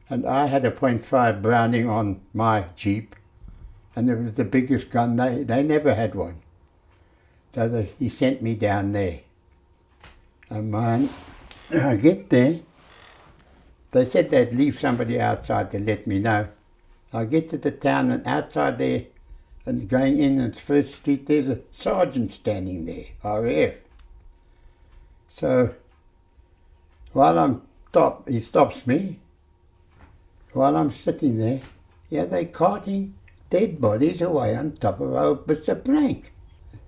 and I had a .5 Browning on my Jeep, and it was the biggest gun. They never had one. So he sent me down there. And man, I get there. They said they'd leave somebody outside to let me know. I get to the town, and outside there, and going in its first street, there's a sergeant standing there, RAF. So while he stops me. While I'm sitting there, they're carting dead bodies away on top of old bits of plank.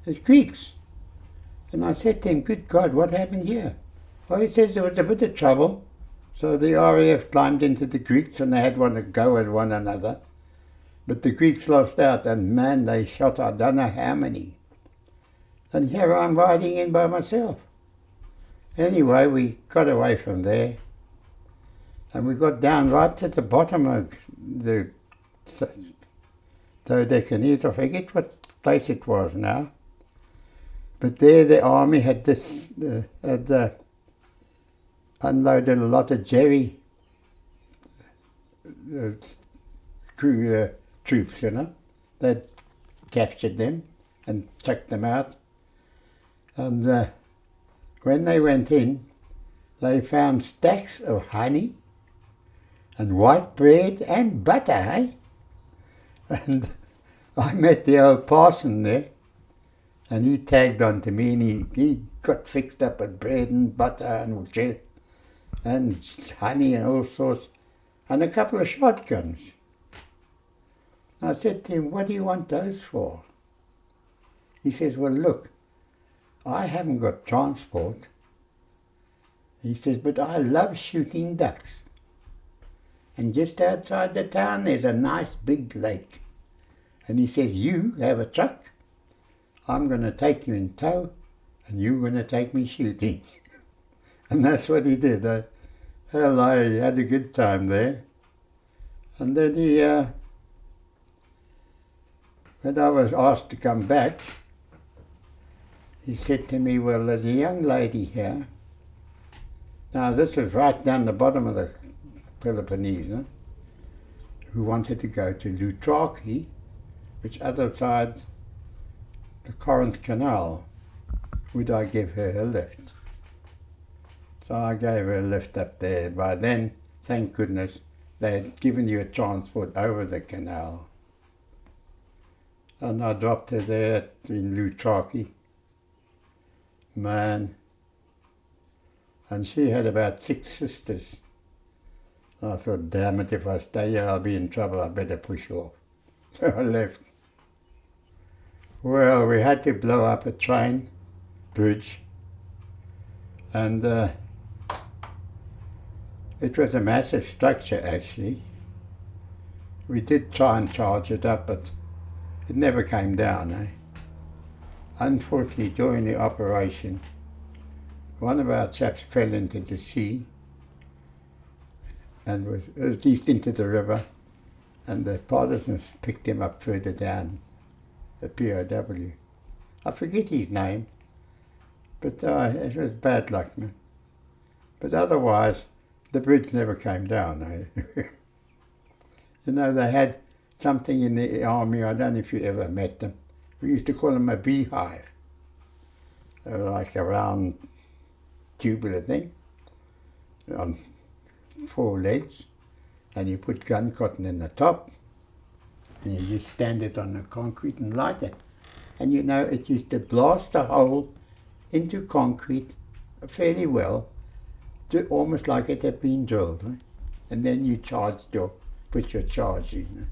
There's creeks. And I said to him, good God, what happened here? Well, he says there was a bit of trouble. So the RAF climbed into the Greeks, and they had one to go at one another. But the Greeks lost out, and man, they shot I don't know how many. And here I'm riding in by myself. Anyway, we got away from there, and we got down right to the bottom of the Rhodesians. I forget what place it was now. But there the army had unloaded a lot of Jerry troops, They'd captured them and chucked them out. And when they went in, they found stacks of honey and white bread and butter, eh? And I met the old parson there, and he tagged on to me, and he got fixed up with bread and butter and honey and all sorts, and a couple of shotguns. I said to him, what do you want those for? He says, well, look, I haven't got transport. He says, but I love shooting ducks. And just outside the town there's a nice big lake. And he says, you have a truck, I'm going to take you in tow, and you're going to take me shooting. And that's what he did. I had a good time there. And then when I was asked to come back, he said to me, well, there's a young lady here. Now, this was right down the bottom of the Peloponnese, who wanted to go to Lrdg, which other side the Corinth Canal. Would I give her a lift? So I gave her a lift up there. By then, thank goodness, they had given you a transport over the canal. And I dropped her there in Lrdg. Man. And she had about 6 sisters. I thought, damn it, if I stay here, I'll be in trouble. I better push off. So I left. Well, we had to blow up a train bridge. And it was a massive structure, actually. We did try and charge it up, but it never came down, eh? Unfortunately, during the operation, one of our chaps fell into the sea and was at least into the river, and the partisans picked him up further down, the POW. I forget his name, but it was bad luck, man. But otherwise, the bridge never came down, eh? They had something in the army, I don't know if you ever met them. We used to call them a beehive. They were like a round tubular thing on 4 legs, and you put gun cotton in the top, and you just stand it on the concrete and light it. And it used to blast a hole into concrete fairly well, almost like it had been drilled. Right? And then you put your charge in.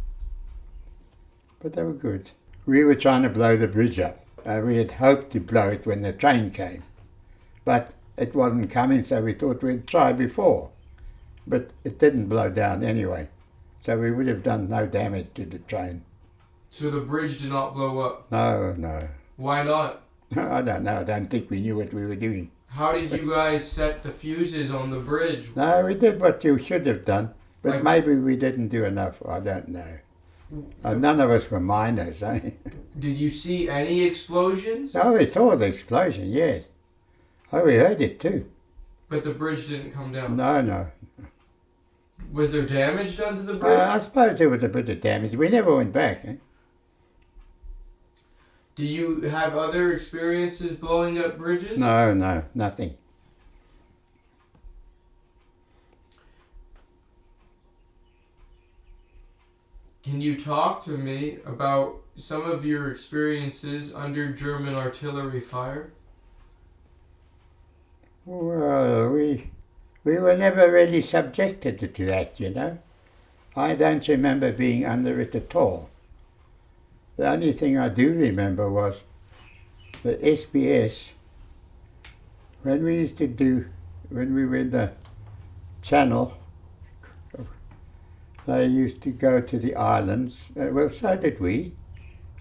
but they were good. We were trying to blow the bridge up. We had hoped to blow it when the train came, but it wasn't coming, so we thought we'd try before. But it didn't blow down anyway, so we would have done no damage to the train. So the bridge did not blow up? No. Why not? I don't know. I don't think we knew what we were doing. How did you guys set the fuses on the bridge? No, we did what you should have done, but Like- maybe we didn't do enough. I don't know. None of us were miners, eh? Did you see any explosions? Oh, we saw the explosion, yes. Oh, we heard it too. But the bridge didn't come down? No. Was there damage done to the bridge? I suppose there was a bit of damage. We never went back, eh? Do you have other experiences blowing up bridges? No, nothing. Can you talk to me about some of your experiences under German artillery fire? Well, we were never really subjected to that, you know. I don't remember being under it at all. The only thing I do remember was the SBS, when we were in the Channel, they used to go to the islands, well, so did we,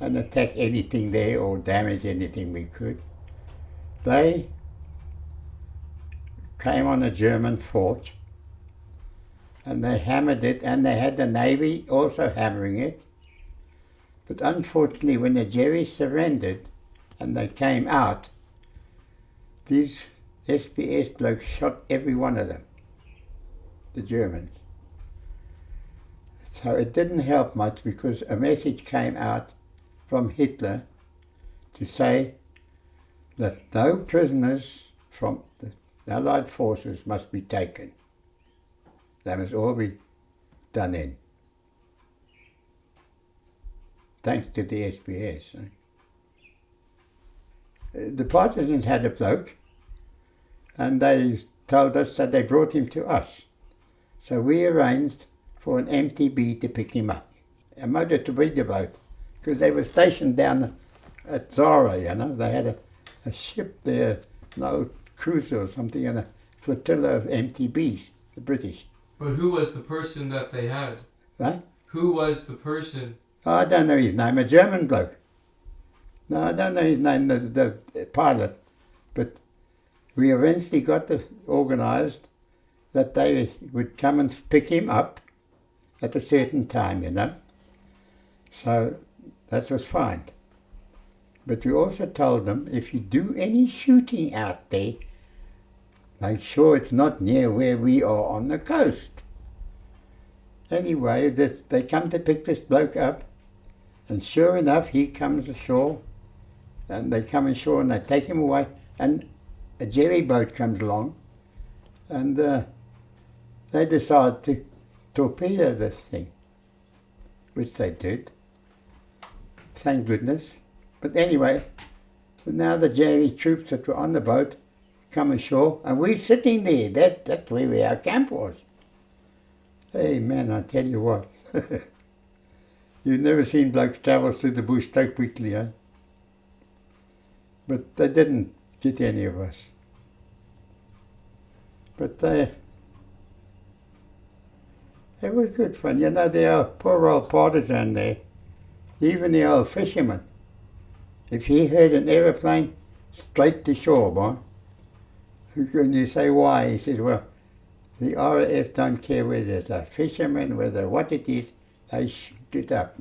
and attack anything there or damage anything we could. They came on a German fort and they hammered it, and they had the Navy also hammering it. But unfortunately, when the Jerries surrendered and they came out, these SBS blokes shot every one of them, the Germans. So it didn't help much, because a message came out from Hitler to say that no prisoners from the Allied forces must be taken. They must all be done in. Thanks to the SBS. The partisans had a bloke, and they told us that they brought him to us. So we arranged for an MTB to pick him up, a motor torpedo boat, because they were stationed down at Zara, you know. They had a ship there, an old cruiser or something, and a flotilla of MTBs, the British. But who was the person that they had? Right? Who was the person? Oh, I don't know his name, a German bloke. No, I don't know his name, the pilot. But we eventually got organised that they would come and pick him up at a certain time, you know. So that was fine. But we also told them, if you do any shooting out there, make sure it's not near where we are on the coast. Anyway, they come to pick this bloke up, and sure enough, he comes ashore, and they come ashore and they take him away, and a jerry boat comes along, and they decide to torpedo this thing, which they did, thank goodness. But anyway, so now the jerry troops that were on the boat come ashore, and we're sitting there. That's where our camp was. Hey man, I tell you what, you've never seen blokes travel through the bush so quickly, eh? But they didn't get any of us. But it was good fun. You know, the poor old partisan there, even the old fisherman, if he heard an aeroplane, straight to shore, boy. And you say, why? He says, well, the RAF don't care whether it's a fisherman, whether what it is, they shoot it up.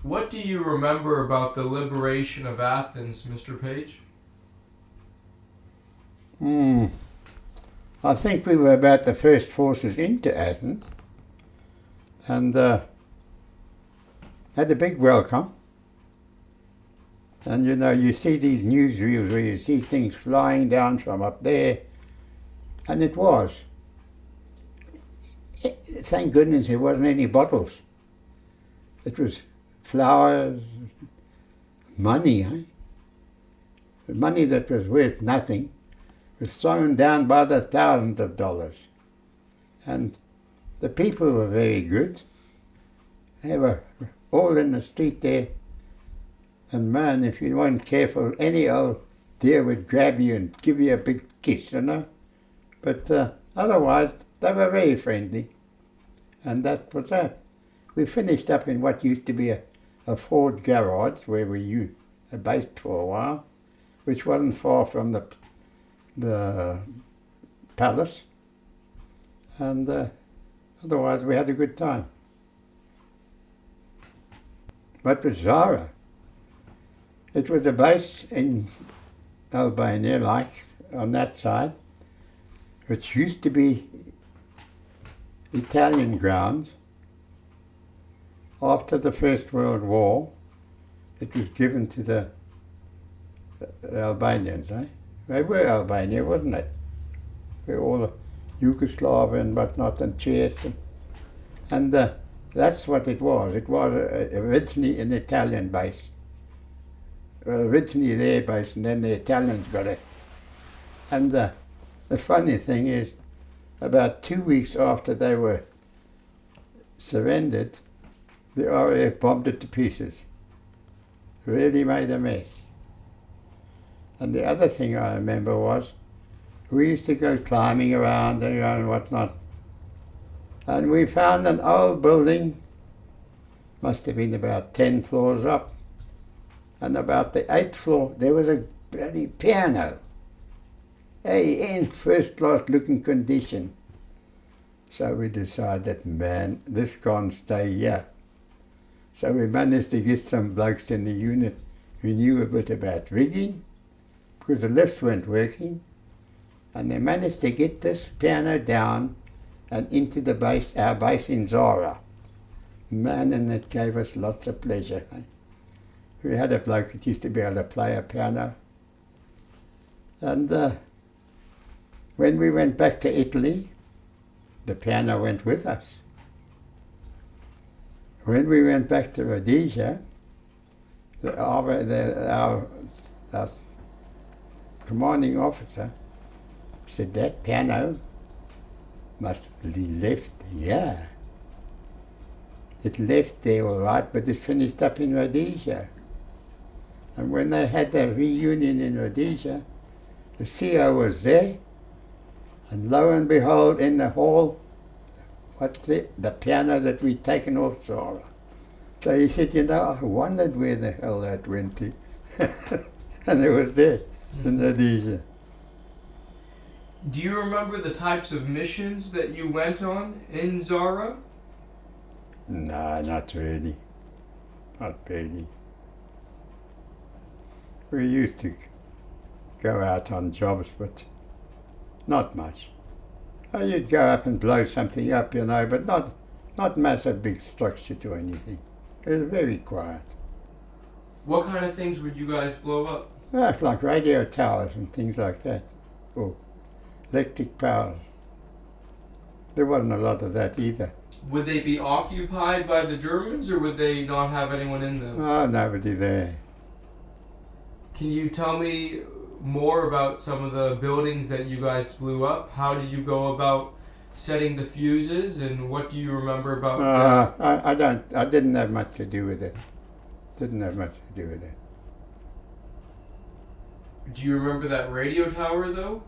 What do you remember about the liberation of Athens, Mr. Page? I think we were about the first forces into Athens, and had a big welcome. And you know, you see these newsreels where you see things flying down from up there, and it was. Thank goodness there wasn't any bottles. It was flowers, money, eh? The money that was worth nothing was thrown down by the thousands of dollars. And the people were very good. They were all in the street there. And man, if you weren't careful, any old deer would grab you and give you a big kiss, you know. But otherwise, they were very friendly. And that was that. We finished up in what used to be a Ford garage where we based for a while, which wasn't far from the palace. And otherwise, we had a good time. What was Zara? It was a base in Albania, like on that side, which used to be Italian grounds. After the First World War, it was given to the Albanians. They were Albania, wasn't it? They were all Yugoslavia and whatnot, and Czech, and that's what it was. It was originally an Italian base. Originally their base, and then the Italians got it. And the funny thing is, about 2 weeks after they were surrendered, the RAF bombed it to pieces. Really made a mess. And the other thing I remember was, we used to go climbing around and whatnot, and we found an old building, must have been about 10 floors up, and about the 8th floor there was a bloody piano. Hey, in first-class looking condition. So we decided, man, this can't stay here. So we managed to get some blokes in the unit who knew a bit about rigging, because the lifts weren't working, and they managed to get this piano down and into the base, our base in Zara. Man, and it gave us lots of pleasure. We had a bloke that used to be able to play a piano. And when we went back to Italy, the piano went with us. When we went back to Rhodesia, our commanding officer said, that piano must be left here. It left there all right, but it finished up in Rhodesia. And when they had their reunion in Rhodesia, the CO was there, and lo and behold, in the hall, what's it? The piano that we'd taken off Zara. So he said, I wondered where the hell that went to. And it was there in Rhodesia. Do you remember the types of missions that you went on in Zara? No, not really. Not really. We used to go out on jobs, but not much. You'd go up and blow something up, but not massive big structure or anything. It was very quiet. What kind of things would you guys blow up? It's like radio towers and things like that, or electric powers. There wasn't a lot of that either. Would they be occupied by the Germans, or would they not have anyone in them? Oh, nobody there. Can you tell me more about some of the buildings that you guys blew up? How did you go about setting the fuses, and what do you remember about I didn't have much to do with it. Didn't have much to do with it. Do you remember that radio tower, though?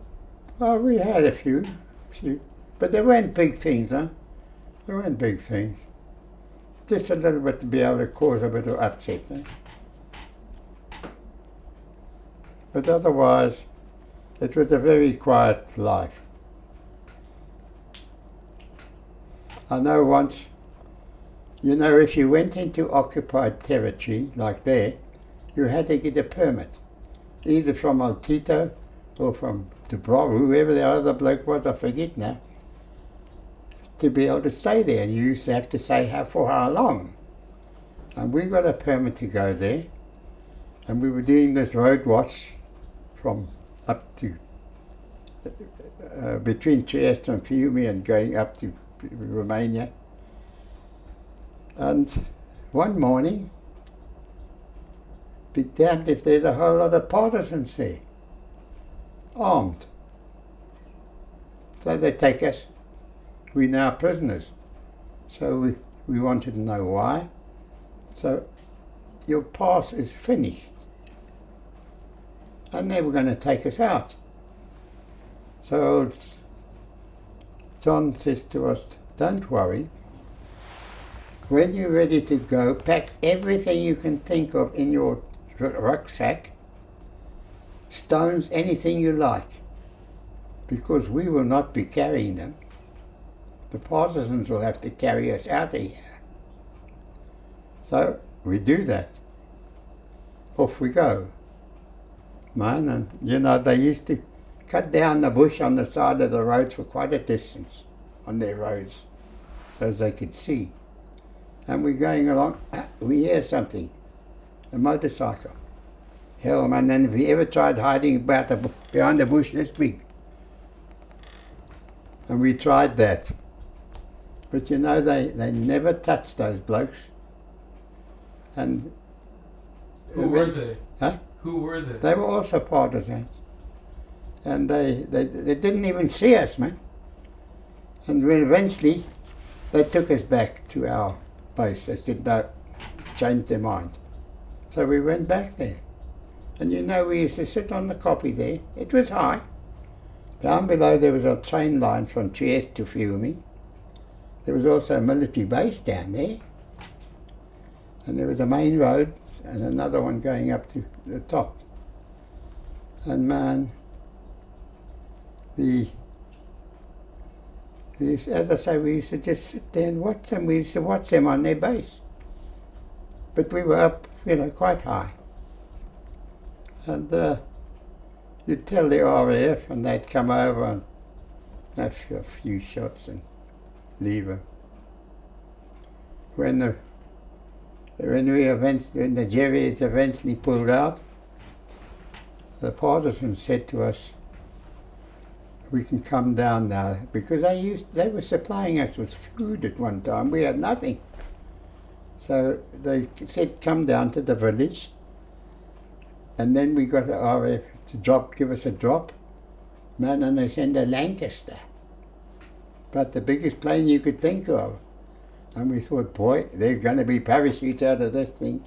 Oh, we had a few. But they weren't big things, They weren't big things. Just a little bit to be able to cause a bit of upset, But otherwise, it was a very quiet life. I know once, if you went into occupied territory like there, you had to get a permit, either from Altito or from Dubrovnik, whoever the other bloke was, I forget now, to be able to stay there. And you used to have to say for how long. And we got a permit to go there, and we were doing this road watch from up to between Trieste and Fiume and going up to Romania. And one morning, be damned if there's a whole lot of partisans there, armed. So they take us, we're now prisoners. So we wanted to know why. So your pass is finished. And they were going to take us out. So John says to us, don't worry. When you're ready to go, pack everything you can think of in your rucksack, stones, anything you like, because we will not be carrying them. The partisans will have to carry us out of here. So we do that. Off we go. Man, and they used to cut down the bush on the side of the roads for quite a distance on their roads so as they could see. And we're going along, we hear something, a motorcycle. Hell, man, and if you ever tried hiding behind a bush this big? And we tried that. But they never touched those blokes. And who were they? Huh? Who were they? They were also partisans. And they didn't even see us, man. And eventually they took us back to our base. They said, no, changed their mind. So we went back there. And we used to sit on the kopje there. It was high. Down below there was a train line from Trieste to Fiume. There was also a military base down there. And there was a main road and another one going up to the top. And man, as I say, we used to just sit there and watch them. We used to watch them on their base. But we were up, quite high. And you'd tell the RAF and they'd come over and have a few shots and leave them. When the Jerrys eventually pulled out, the partisans said to us, we can come down now, because they were supplying us with food at one time. We had nothing. So they said, come down to the village, and then we got the RAF to give us a drop. Man, and they sent a Lancaster, but the biggest plane you could think of. And we thought, boy, there's going to be parachutes out of this thing.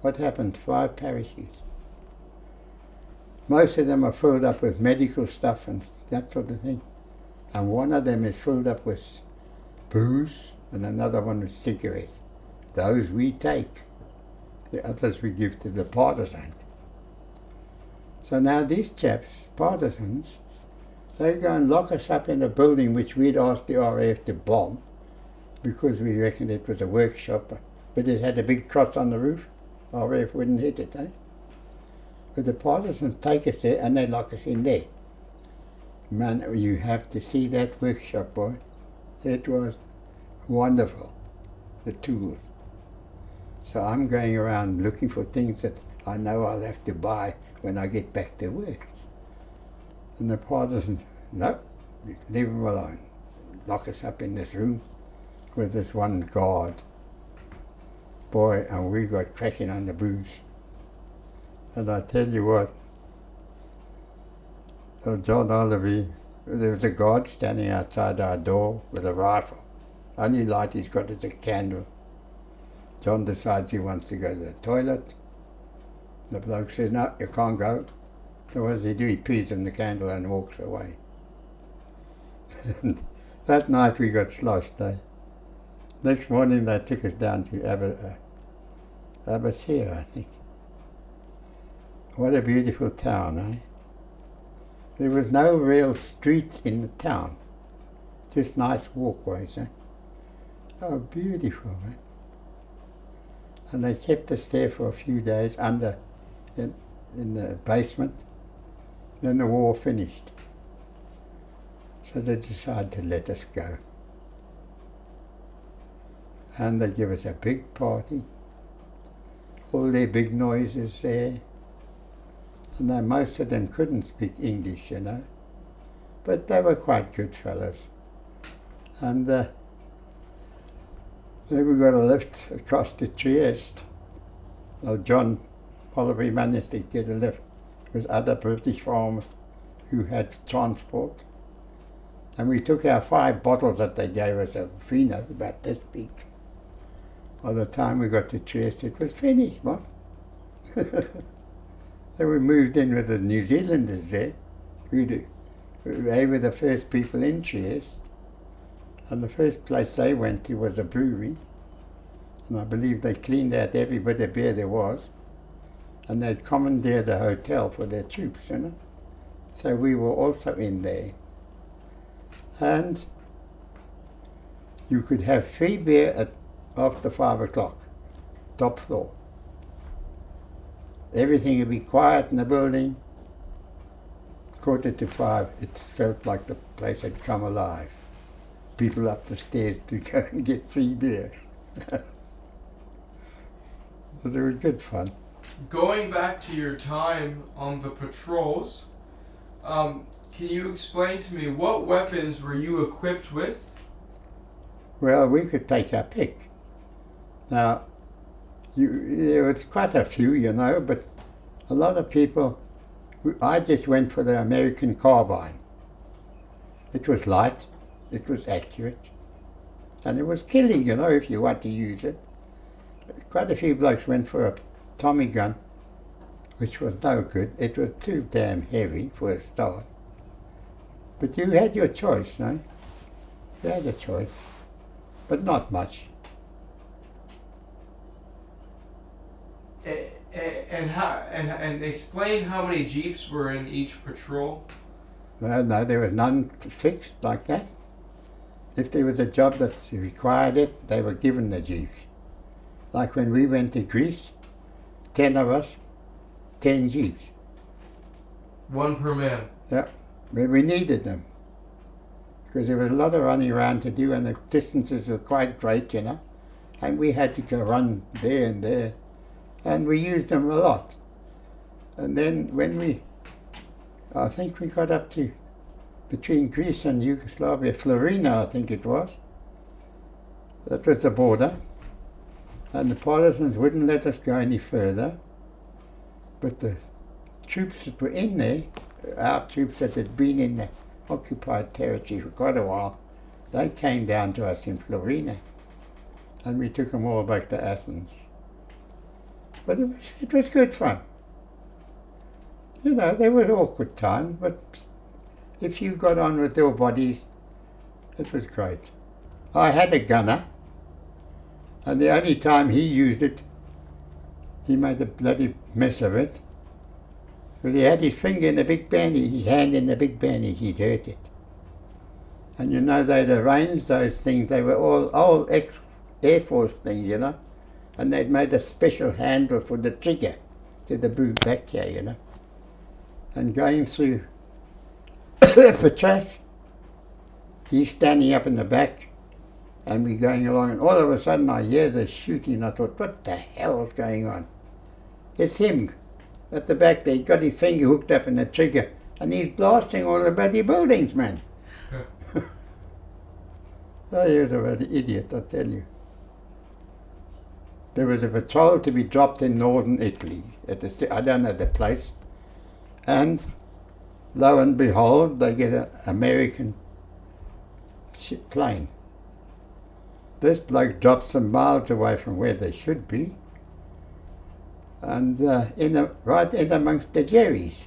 What happened? 5 parachutes. Most of them are filled up with medical stuff and that sort of thing. And one of them is filled up with booze and another one with cigarettes. Those we take. The others we give to the partisans. So now these chaps, partisans, they go and lock us up in a building which we'd asked the RAF to bomb, because we reckoned it was a workshop, but it had a big cross on the roof. RAF wouldn't hit it, eh? But the partisans take us there and they lock us in there. Man, you have to see that workshop, boy. It was wonderful, the tools. So I'm going around looking for things that I know I'll have to buy when I get back to work. And the partisans, no, leave them alone. Lock us up in this room with this one guard. Boy, and we got cracking on the booze. And I tell you what, so John Oliver, there was a guard standing outside our door with a rifle. Only light he's got is a candle. John decides he wants to go to the toilet. The bloke says, no, you can't go. So what does he do? He pees in the candle and walks away. And that night we got sloshed, eh? Next morning they took us down to Abbotsford, I think. What a beautiful town, eh? There was no real streets in the town, just nice walkways, eh? Oh, beautiful, man. And they kept us there for a few days in the basement. Then the war finished. So they decided to let us go. And they give us a big party. All their big noises there. And most of them couldn't speak English, but they were quite good fellows. And then we got a lift across to Trieste. So John Oliver managed to get a lift with other British farmers who had transport. And we took our 5 bottles that they gave us of vino, about this big. By the time we got to Trieste, it was finished, man. Then we moved in with the New Zealanders there. They were the first people in Trieste. And the first place they went to was a brewery. And I believe they cleaned out every bit of beer there was. And they'd commandeered a hotel for their troops, you know. So we were also in there. And you could have free beer after 5 o'clock, top floor. Everything would be quiet in the building. 4:45, it felt like the place had come alive. People up the stairs to go and get free beer. But they were good fun. Going back to your time on the patrols, can you explain to me what weapons were you equipped with? Well, we could take our pick. Now, there was quite a few, you know, but a lot of people, I just went for the American carbine. It was light, it was accurate, and it was killing, you know, if you want to use it. Quite a few blokes went for a Tommy gun, which was no good. It was too damn heavy for a start. But you had your choice, no? You had a choice, but not much. And explain how many jeeps were in each patrol. No, there was none fixed like that. If there was a job that required it, they were given the jeeps. Like when we went to Greece, 10 of us, 10 jeeps. 1 per man. Yeah, but we needed them. Because there was a lot of running around to do and the distances were quite great, you know. And we had to go run there and there. And we used them a lot. And then when I think we got up to between Greece and Yugoslavia, Florina I think it was. That was the border. And the partisans wouldn't let us go any further. But the troops that were in there, our troops that had been in the occupied territory for quite a while, they came down to us in Florina. And we took them all back to Athens. But it was good fun. You know, there was awkward times, but if you got on with your bodies, it was great. I had a gunner, and the only time he used it, he made a bloody mess of it. Because he had his finger in the big bandage, his hand in the big bandage, he'd hurt it. And you know, they'd arranged those things, they were all old ex-Air Force things, you know. And they'd made a special handle for the trigger to the boot back here, you know. And going through Patras, he's standing up in the back, and we're going along, and all of a sudden I hear the shooting. I thought, what the hell is going on? It's him at the back there. He's got his finger hooked up in the trigger, and he's blasting all the bloody buildings, man. Oh, he was a bloody idiot, I tell you. There was a patrol to be dropped in northern Italy, I don't know the place, and lo and behold, they get an American plane. This bloke drops them miles away from where they should be, and right in amongst the Jerrys.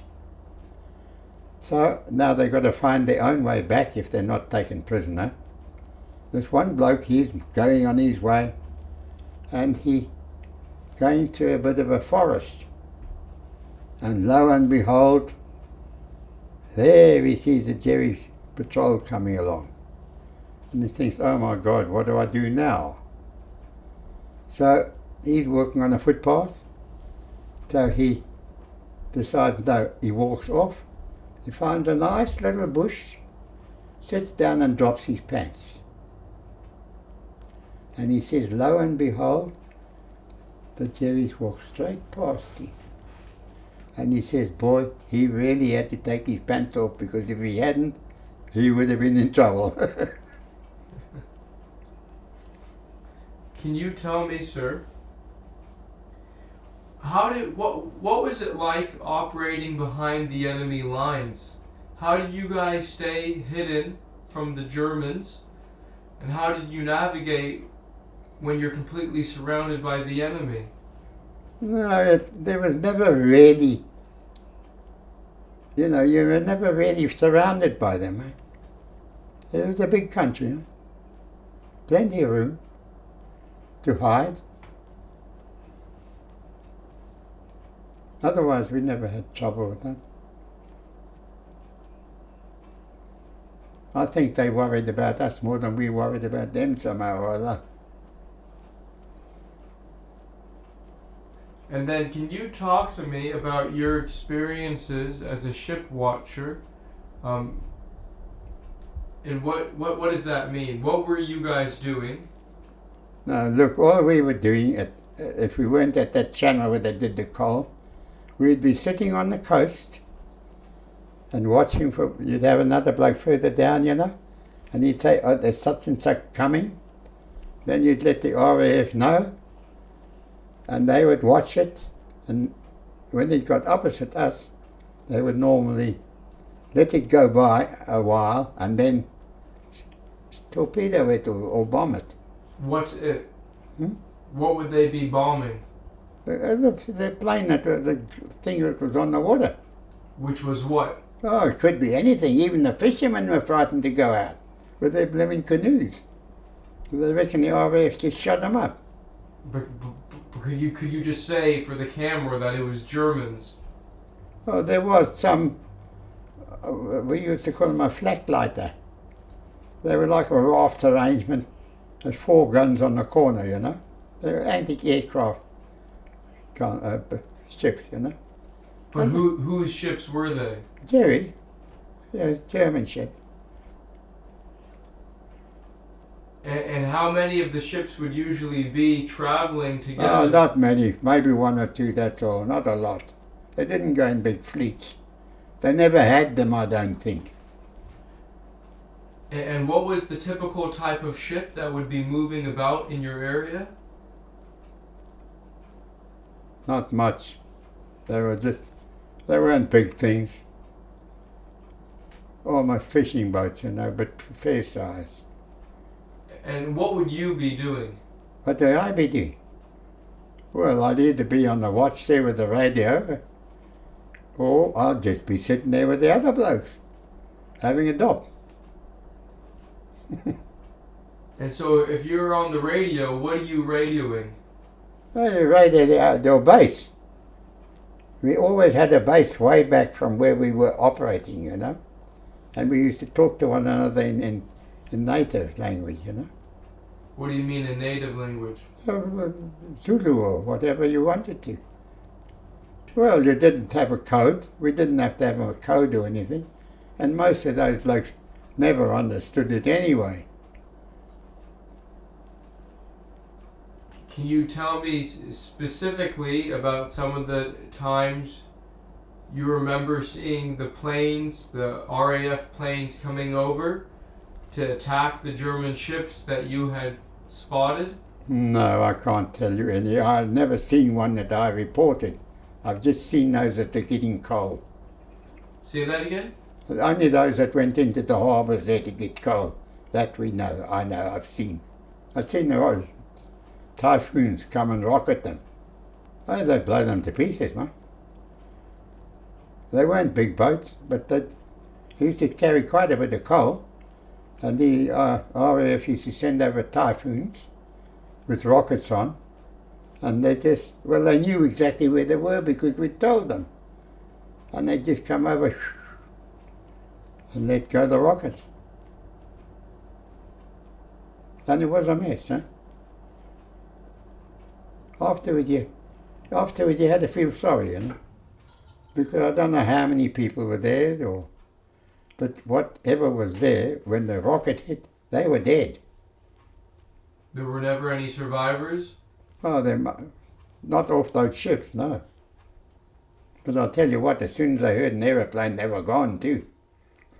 So now they've got to find their own way back if they're not taken prisoner. This one bloke, he's going on his way, and he going through a bit of a forest. And lo and behold, there he sees the Jerry patrol coming along. And he thinks, oh my God, what do I do now? So he's working on a footpath. So he decides, no, he walks off. He finds a nice little bush, sits down and drops his pants. And he says, lo and behold, the Jerrys walk straight past him. And he says, boy, he really had to take his pants off, because if he hadn't, he would have been in trouble. Can you tell me, sir, what was it like operating behind the enemy lines? How did you guys stay hidden from the Germans? And how did you navigate when you're completely surrounded by the enemy? No, there was never really, you were never really surrounded by them. Eh? It was a big country, plenty of room to hide. Otherwise, we never had trouble with that. I think they worried about us more than we worried about them somehow or other. And then can you talk to me about your experiences as a ship watcher? And what does that mean? What were you guys doing? Now, look, all we were doing, if we weren't at that channel where they did the coal, we'd be sitting on the coast and watching for, you'd have another bloke further down, and he'd say, oh, there's such and such coming. Then you'd let the RAF know, and they would watch it, and when it got opposite us, they would normally let it go by a while and then torpedo it or bomb it. What's it? What would they be bombing? The plane, the thing that was on the water. Which was what? Oh, it could be anything. Even the fishermen were frightened to go out with their living canoes. They reckon the RAF just shut them up. But could you just say for the camera that it was Germans? Oh, there was some, we used to call them a flak lighter. They were like a raft arrangement. There's 4 guns on the corner, They were anti-aircraft ships, But whose ships were they? Jerry, German ship. And how many of the ships would usually be traveling together? Oh, not many. Maybe 1 or 2, that's all. Not a lot. They didn't go in big fleets. They never had them, I don't think. And what was the typical type of ship that would be moving about in your area? Not much. They weren't big things. Almost fishing boats, but fair size. And what would you be doing? What would I be doing? Well, I'd either be on the watch there with the radio, or I'd just be sitting there with the other blokes, having a dop. And so if you're on the radio, what are you radioing? Well, you radio the outdoor base. We always had a base way back from where we were operating, and we used to talk to one another in native language, What do you mean in native language? Zulu or whatever you wanted to. Well, you didn't have a code. We didn't have to have a code or anything. And most of those blokes never understood it anyway. Can you tell me specifically about some of the times you remember seeing the planes, the RAF planes coming over to attack the German ships that you had spotted? No, I can't tell you any. I've never seen one that I reported. I've just seen those that are getting coal. Say that again? Only those that went into the harbours there to get coal. That we know. I know, I've seen. I've seen the typhoons come and rocket them. Oh, they blow them to pieces, man. They weren't big boats, but they used to carry quite a bit of coal. And the RAF used to send over typhoons with rockets on. And they knew exactly where they were because we told them. And they just come over and let go the rockets. And it was a mess, huh? Afterwards you had to feel sorry, because I don't know how many people were there, but whatever was there, when the rocket hit, they were dead. There were never any survivors? Oh, not off those ships, no. But I'll tell you what, as soon as they heard an aeroplane, they were gone too.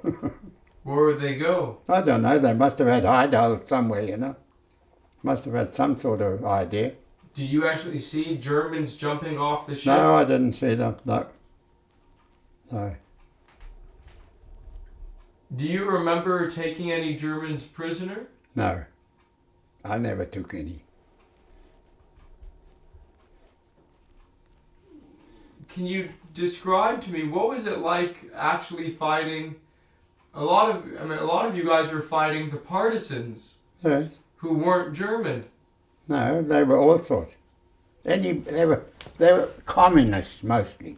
Where would they go? I don't know, they must have had hideouts somewhere, Must have had some sort of idea. Did you actually see Germans jumping off the ship? No, I didn't see them, no. Do you remember taking any Germans prisoner? No, I never took any. Can you describe to me what was it like actually fighting? A lot of you guys were fighting the partisans Yes. who weren't German. No, they were all sorts. They were communists mostly.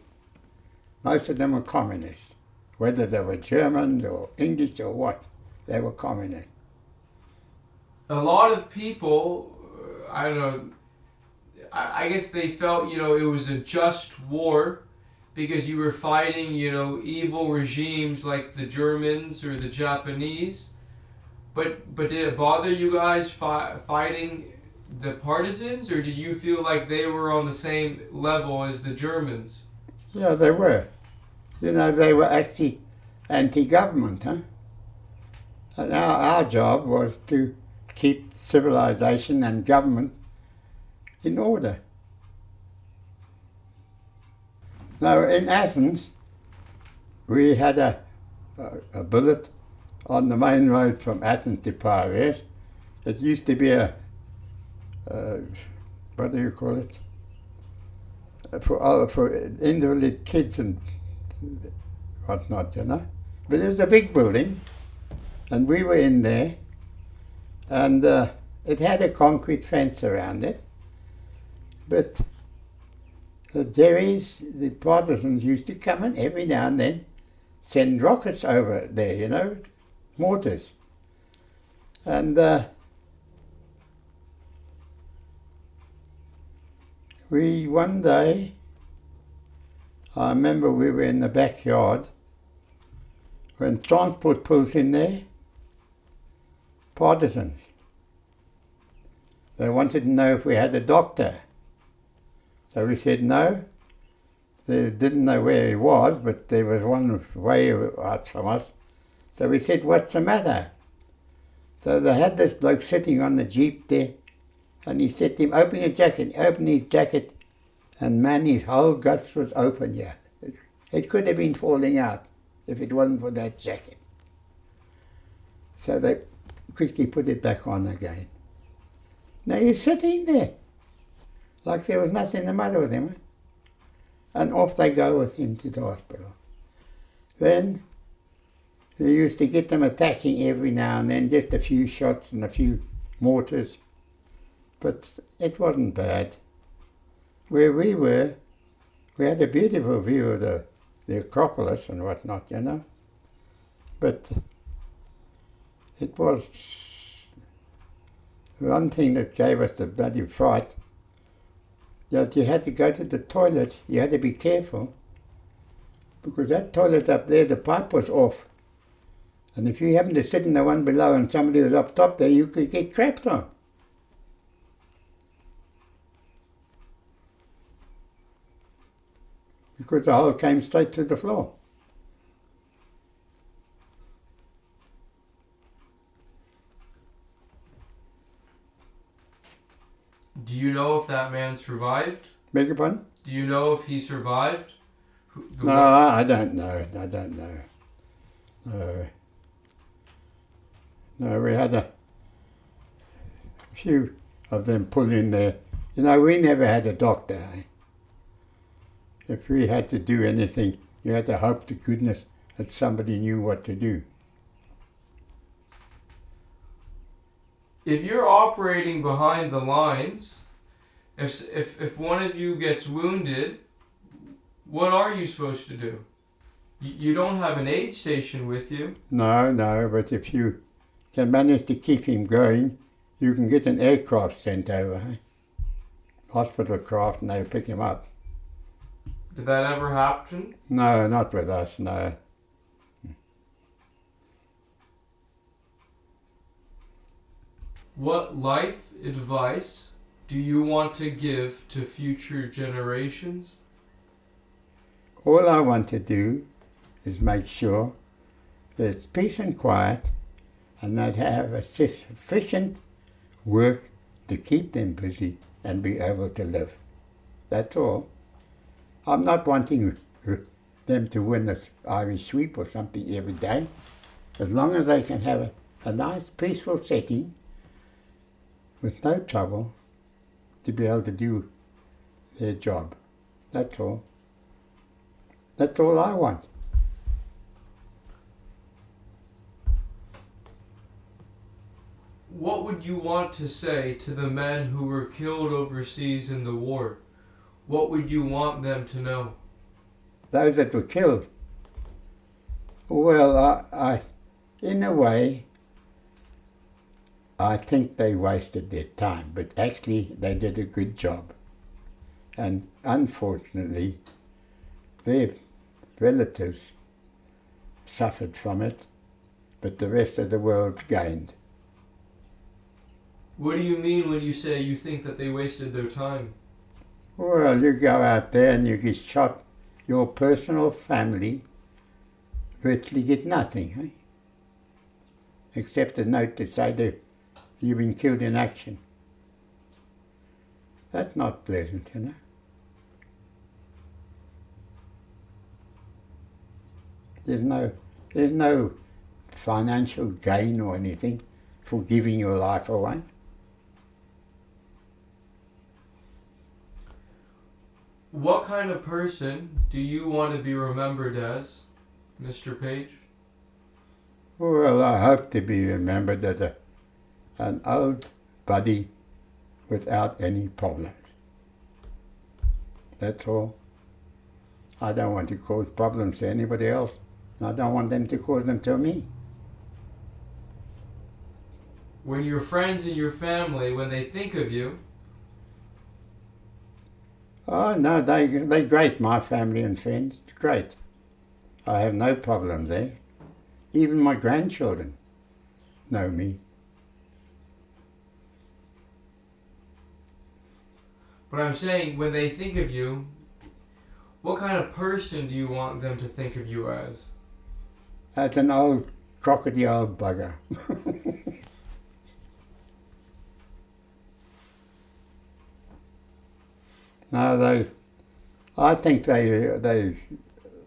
Most of them were communists. Whether they were Germans or English or what, they were communists. A lot of people, I don't know, I guess they felt, it was a just war because you were fighting, evil regimes like the Germans or the Japanese. But did it bother you guys fighting the partisans, or did you feel like they were on the same level as the Germans? Yeah, they were. They were actually anti-government, huh? And our job was to keep civilization and government in order. Now, in Athens, we had a bullet on the main road from Athens to Piraeus. It used to be what do you call it? For invalid kids and whatnot, But it was a big building, and we were in there, and it had a concrete fence around it. But the Jerrys, the partisans, used to come and every now and then send rockets over there, mortars. And one day, I remember we were in the backyard when transport pulls in there, partisans. They wanted to know if we had a doctor. So we said no. They didn't know where he was, but there was one way out from us. So we said, what's the matter? So they had this bloke sitting on the jeep there, and he said to him, open your jacket. He opened his jacket, and man, his whole guts was open here. It could have been falling out if it wasn't for that jacket. So they quickly put it back on again. Now he's sitting there, like there was nothing the matter with him. Eh? And off they go with him to the hospital. Then they used to get them attacking every now and then, just a few shots and a few mortars. But it wasn't bad. Where we were, we had a beautiful view of the Acropolis and whatnot, But it was one thing that gave us the bloody fright, that you had to go to the toilet, you had to be careful, because that toilet up there, the pipe was off. And if you happened to sit in the one below and somebody was up top there, you could get trapped on. Because the hole came straight to the floor. Do you know if that man survived? Beg your pardon? Do you know if he survived? No, I don't know. I don't know. No, we had a few of them pull in there. We never had a doctor. Eh? If we had to do anything, you had to hope to goodness that somebody knew what to do. If you're operating behind the lines, if one of you gets wounded, what are you supposed to do? You don't have an aid station with you. No, but if you can manage to keep him going, you can get an aircraft sent over, eh? Hospital craft, and they'll pick him up. Did that ever happen? No, not with us, no. What life advice do you want to give to future generations? All I want to do is make sure there's peace and quiet, and that have a sufficient work to keep them busy and be able to live. That's all. I'm not wanting them to win this Irish sweep or something every day. as long as they can have a nice peaceful setting with no trouble to be able to do their job. That's all. That's all I want. What would you want to say to the men who were killed overseas in the war? What would you want them to know? Those that were killed, well, I in a way, I think they wasted their time, but actually they did a good job. And unfortunately, their relatives suffered from it, but the rest of the world gained. What do you mean when you say you think that they wasted their time? Well, you go out there and you get shot, your personal family virtually get nothing, eh? Except a note to say that you've been killed in action. That's not pleasant, you know. There's no financial gain or anything for giving your life away. What kind of person do you want to be remembered as, Mr. Page? Well, I hope to be remembered as an old buddy without any problems. That's all. I don't want to cause problems to anybody else, and I don't want them to cause them to me. When your friends and your family, when they think of you... Oh, no, they're great, my family and friends. It's great. I have no problem there. Even my grandchildren know me. But I'm saying, when they think of you, what kind of person do you want them to think of you as? As an old crocodile bugger. No, I think they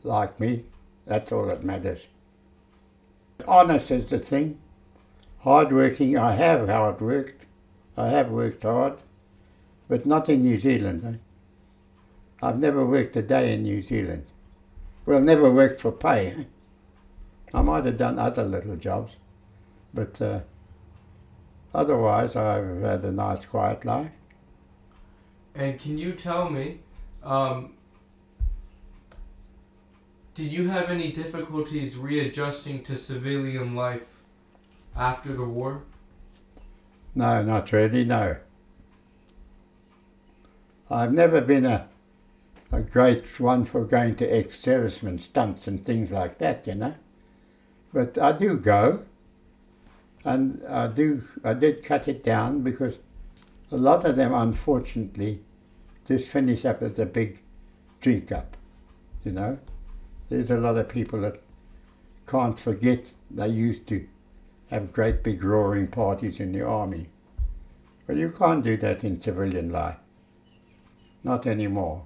like me. That's all that matters. Honest is the thing. Hard-working, I have hard worked. I have worked hard, but not in New Zealand. Eh? I've never worked a day in New Zealand. Well, never worked for pay. Eh? I might have done other little jobs, but otherwise I've had a nice quiet life. And can you tell me, did you have any difficulties readjusting to civilian life after the war? No, not really, no. I've never been a great one for going to ex-servicemen stunts and things like that, you know. But I do go, and I did cut it down because a lot of them, unfortunately, just finish up as a big drink-up, you know. There's a lot of people that can't forget they used to have great big roaring parties in the army. Well, you can't do that in civilian life. Not anymore.